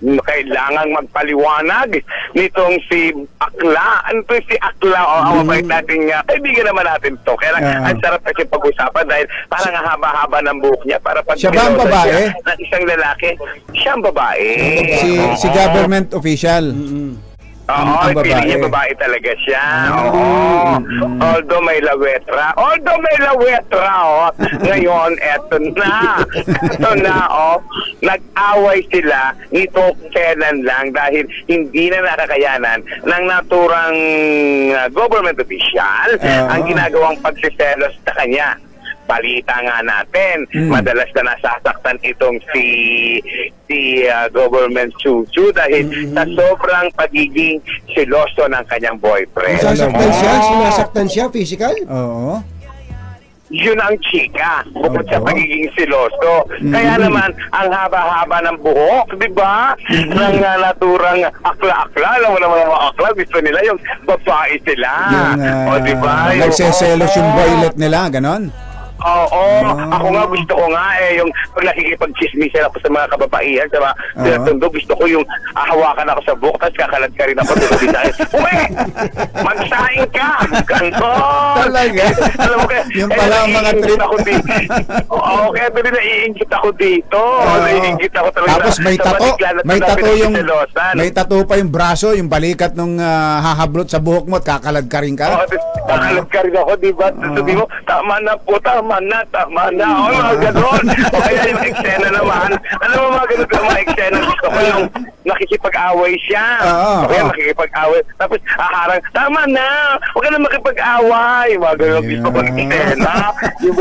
Kailangang magpaliwanag nitong si Akla. Ano to si Akla? O mabait natin nga. Kaibigan naman natin to. Kaya ang sarap kasi pag-usapan dahil parang haba-haba ng buhok niya. Para pag siya ba ang babae? Ng isang lalaki, siya ang babae. Si government official. Oo, feeling niya babae talaga siya. Although may lawetra. Ngayon, eto na, nag-away sila nito kailan lang dahil hindi na nakakayanan ng naturang government official ang ginagawang pagsiselos sa kanya. Balita nga natin, madalas na nasasaktan itong si government Chuchu dahil sa sobrang pagiging siloso ng kanyang boyfriend. Sinasaktan siya physical? Oo. Yun ang chika, bukod sa pagiging siloso. Kaya naman, ang haba-haba ng buhok, di ba? Ng naturang akla-akla. Alam mo naman ang mga akla, gusto nila yung babae sila. O di ba? Nagseselos yung boylet nila, ganon? Oo, ako nga gusto ko nga yung pag nakikipag-chismisan ako sa mga kababaihan, sa mga tinatundo, gusto ko yung hawakan ako sa buhok, tapos kakalat ka rin ako dito sa akin. Uwe! Magsaing ka! Ganon! Talaga? Alam mo kaya, yung pala ang mga trip. Oo, kaya doon naiingit ako dito. Naiingit ako talaga. Tapos may tato pa yung braso, yung balikat nung hahablot sa buhok mo at kakalad ka rin ka? Oo, kakalad ka rin ako, diba? Sabi mo, tama na po, tama na. O, mga ganon. O kaya yung eksena naman. Alam mo mga ganon, mga eksena. Gusto ko yung nakikipag-away siya. O kaya makikipag-away. Tapos, harang, tama na. Huwag ka na makipag-away. Mga ganon, gusto ko yung eksena. Yung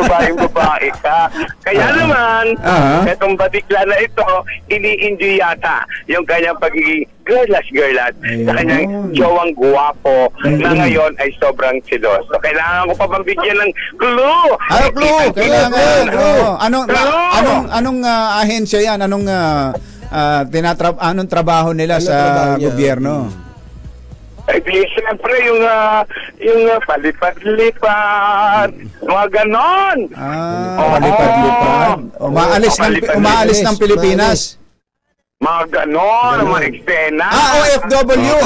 babae ka. Kaya naman, etong badikla na ito, ini-enjoy yata yung kanyang pagiging girlas sa kanyang jowang guwapo na ngayon ay sobrang siloso. Kailangan ko pa bang bigyan ng clue? Clue! Kailangan! Anong ahensya yan? Anong trabaho nila sa gobyerno? Eh di, siyempre yung palipad-lipad, mga ganon. Palipad-lipad. Umaalis ng Pilipinas. Mga ganon, mga eksena. OFW.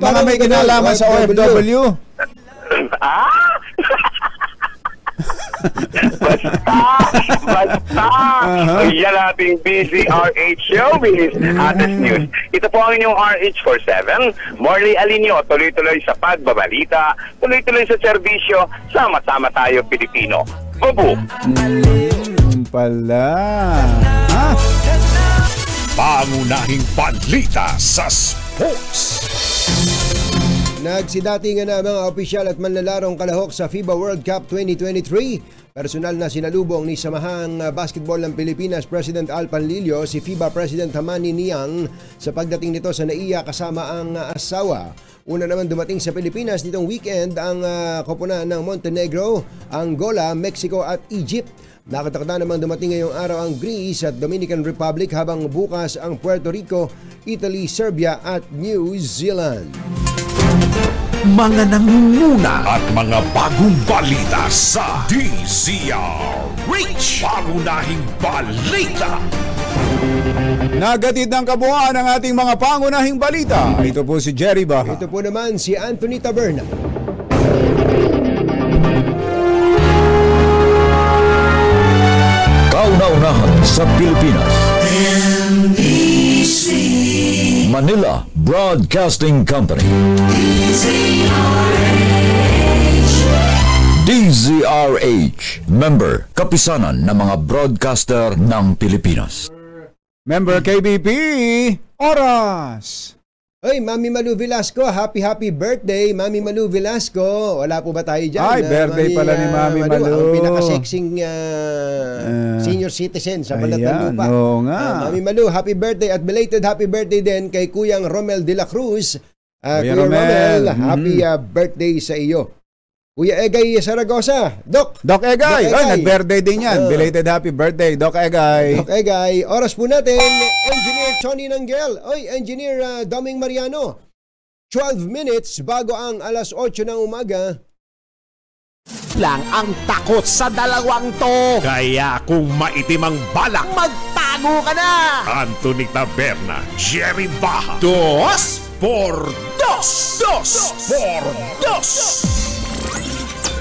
Mga may kinalaman sa OFW. Basta yan ating DZRH Showbiz Atas News. Ito po ang inyong RH47 Morley Alinio, tuloy-tuloy sa pagbabalita, tuloy-tuloy sa serbisyo, sama-sama tayo Pilipino. Bubu! Pala pangunahing balita sa sports. Nagsidatingan na mga opisyal at manlalarong kalahok sa FIBA World Cup 2023. Personal na sinalubong ni Samahang Basketball ng Pilipinas President Al Panlilio si FIBA President Hamani Niang sa pagdating nito sa NAIA kasama ang asawa. Una naman dumating sa Pilipinas nitong weekend ang koponan ng Montenegro, Angola, Mexico at Egypt. Nakatakda namang dumating ngayong araw ang Greece at Dominican Republic habang bukas ang Puerto Rico, Italy, Serbia at New Zealand. Mga nangunguna at mga bagong balita sa DZRH. Pangunahing balita. Nagatid ng kabuuan ng ating mga pangunahing balita. Ito po si Jerry Baha. Ito po naman si Anthony Taberna. Kauna-unahan sa Pilipinas. NBC Manila Broadcasting Company. DZRH, member, kapisanan ng mga broadcaster ng Pilipinas. Member KBP, oras! Oy, Mami Malu Velasco, happy birthday, Mami Malu Velasco. Wala po ba tayo dyan? Ay, birthday pala ni Mami Malu. Ang pinaka-sexing senior citizen sa Balat ng Lupa. Oo nga. Mami Malu, happy birthday at belated happy birthday din kay Kuyang Romel de la Cruz. Kuya Romel, happy birthday sa iyo. Kuya Egay Saragosa, Doc Egay. Ay, nag-birthday din yan. Belated happy birthday, Doc Egay. Doc Egay, oras po natin, Engineer Tony Nanggel. Oy, Engineer Doming Mariano. 12 minutes bago ang alas 8 ng umaga. Lang ang takot sa dalawang to. Kaya kung maitim ang balak, magtago ka na. Anthony Taberna, Jerry Baha, 2x2. 2x2.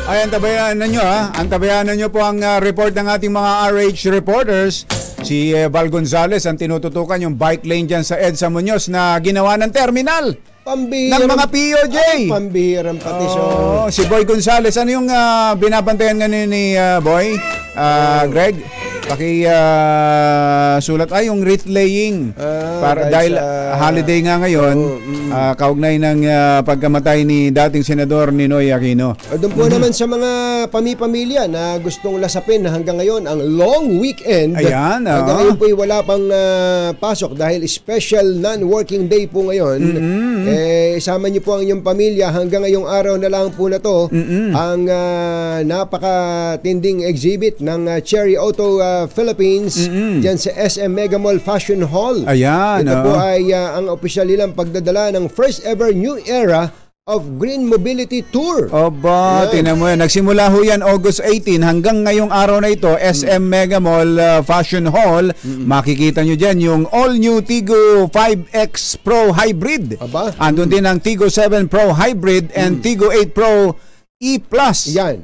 Ay, antabayanan nyo ha. Antabayanan nyo po ang report ng ating mga RH reporters. Si Val Gonzales ang tinututukan yung bike lane dyan sa EDSA Muñoz na ginawa ng terminal. Ng mga POJ. Pambihirang pati si Boy Gonzales. Ano yung binabantayan ngayon ni Boy? Greg? Sulat yung wreath laying dahil holiday nga ngayon, kaugnay ng pagkamatay ni dating senador Ninoy Aquino. Doon po naman sa mga pamilya na gustong lasapin hanggang ngayon ang long weekend. Ayan, hanggang ngayon po wala pang pasok dahil special non-working day po ngayon. Isama niyo po ang inyong pamilya hanggang ngayong araw na lang po na to ang napakatinding exhibit ng Cherry Auto Philippines dyan sa SM Mega Mall Fashion Hall. Ayan. Ito po ay ang opisyal nilang pagdadala ng first ever new era of Green Mobility Tour. Tinan mo yan. Nagsimula ho yan August 18 hanggang ngayong araw na ito, SM Mega Mall Fashion Hall. Makikita nyo dyan yung all-new Tigo 5X Pro Hybrid. Andun din ang Tigo 7 Pro Hybrid and Tigo 8 Pro E+.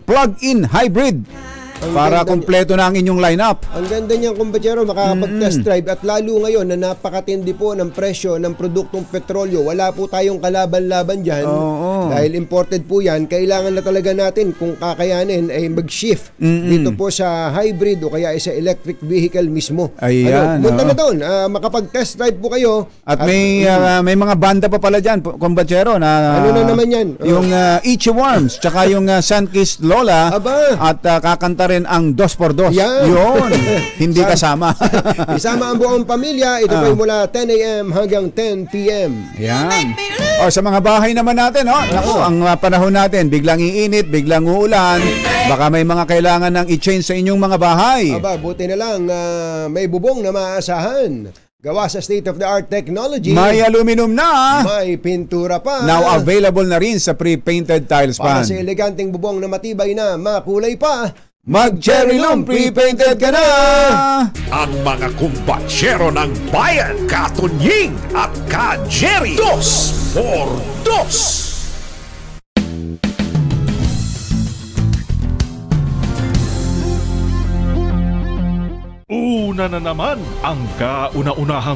Plug-in Hybrid. Para kompleto na ang inyong lineup. Ang ganda niyan, kumpatsero, makakapag-test drive at lalo ngayon na napakatindi po ng presyo ng produktong petrolyo. Wala po tayong kalaban-laban dyan. Dahil imported po yan, kailangan na talaga natin kung kakayanin ay mag-shift dito po sa hybrid o kaya sa electric vehicle mismo. Ayan. Punta na doon, makapag-test drive po kayo. At may mga banda pa pala dyan, kumpatsero, na ano na naman yan? Yung Ichi Worms, tsaka yung Sunkissed Lola. At kakanta rin ang 2x2. Yun. Hindi kasama. Isama ang buong pamilya. Ito po mula 10 a.m. hanggang 10 p.m. Yan. Sa mga bahay naman natin, naku, ang panahon natin, biglang iinit, biglang uulan. Baka may mga kailangan ng i-change sa inyong mga bahay. Buti na lang may bubong na maaasahan. Gawa sa state-of-the-art technology. May aluminum na. May pintura pa. Now available na rin sa pre-painted tiles pan. Para sa eleganteng bubong na matibay na, makulay pa. Mag-Cherry Loom, pre-painted ka na! Ang mga kumbatsero ng bayan, Katunying at Ka-Jerry, 2x2. Una na naman ang kauna-unahang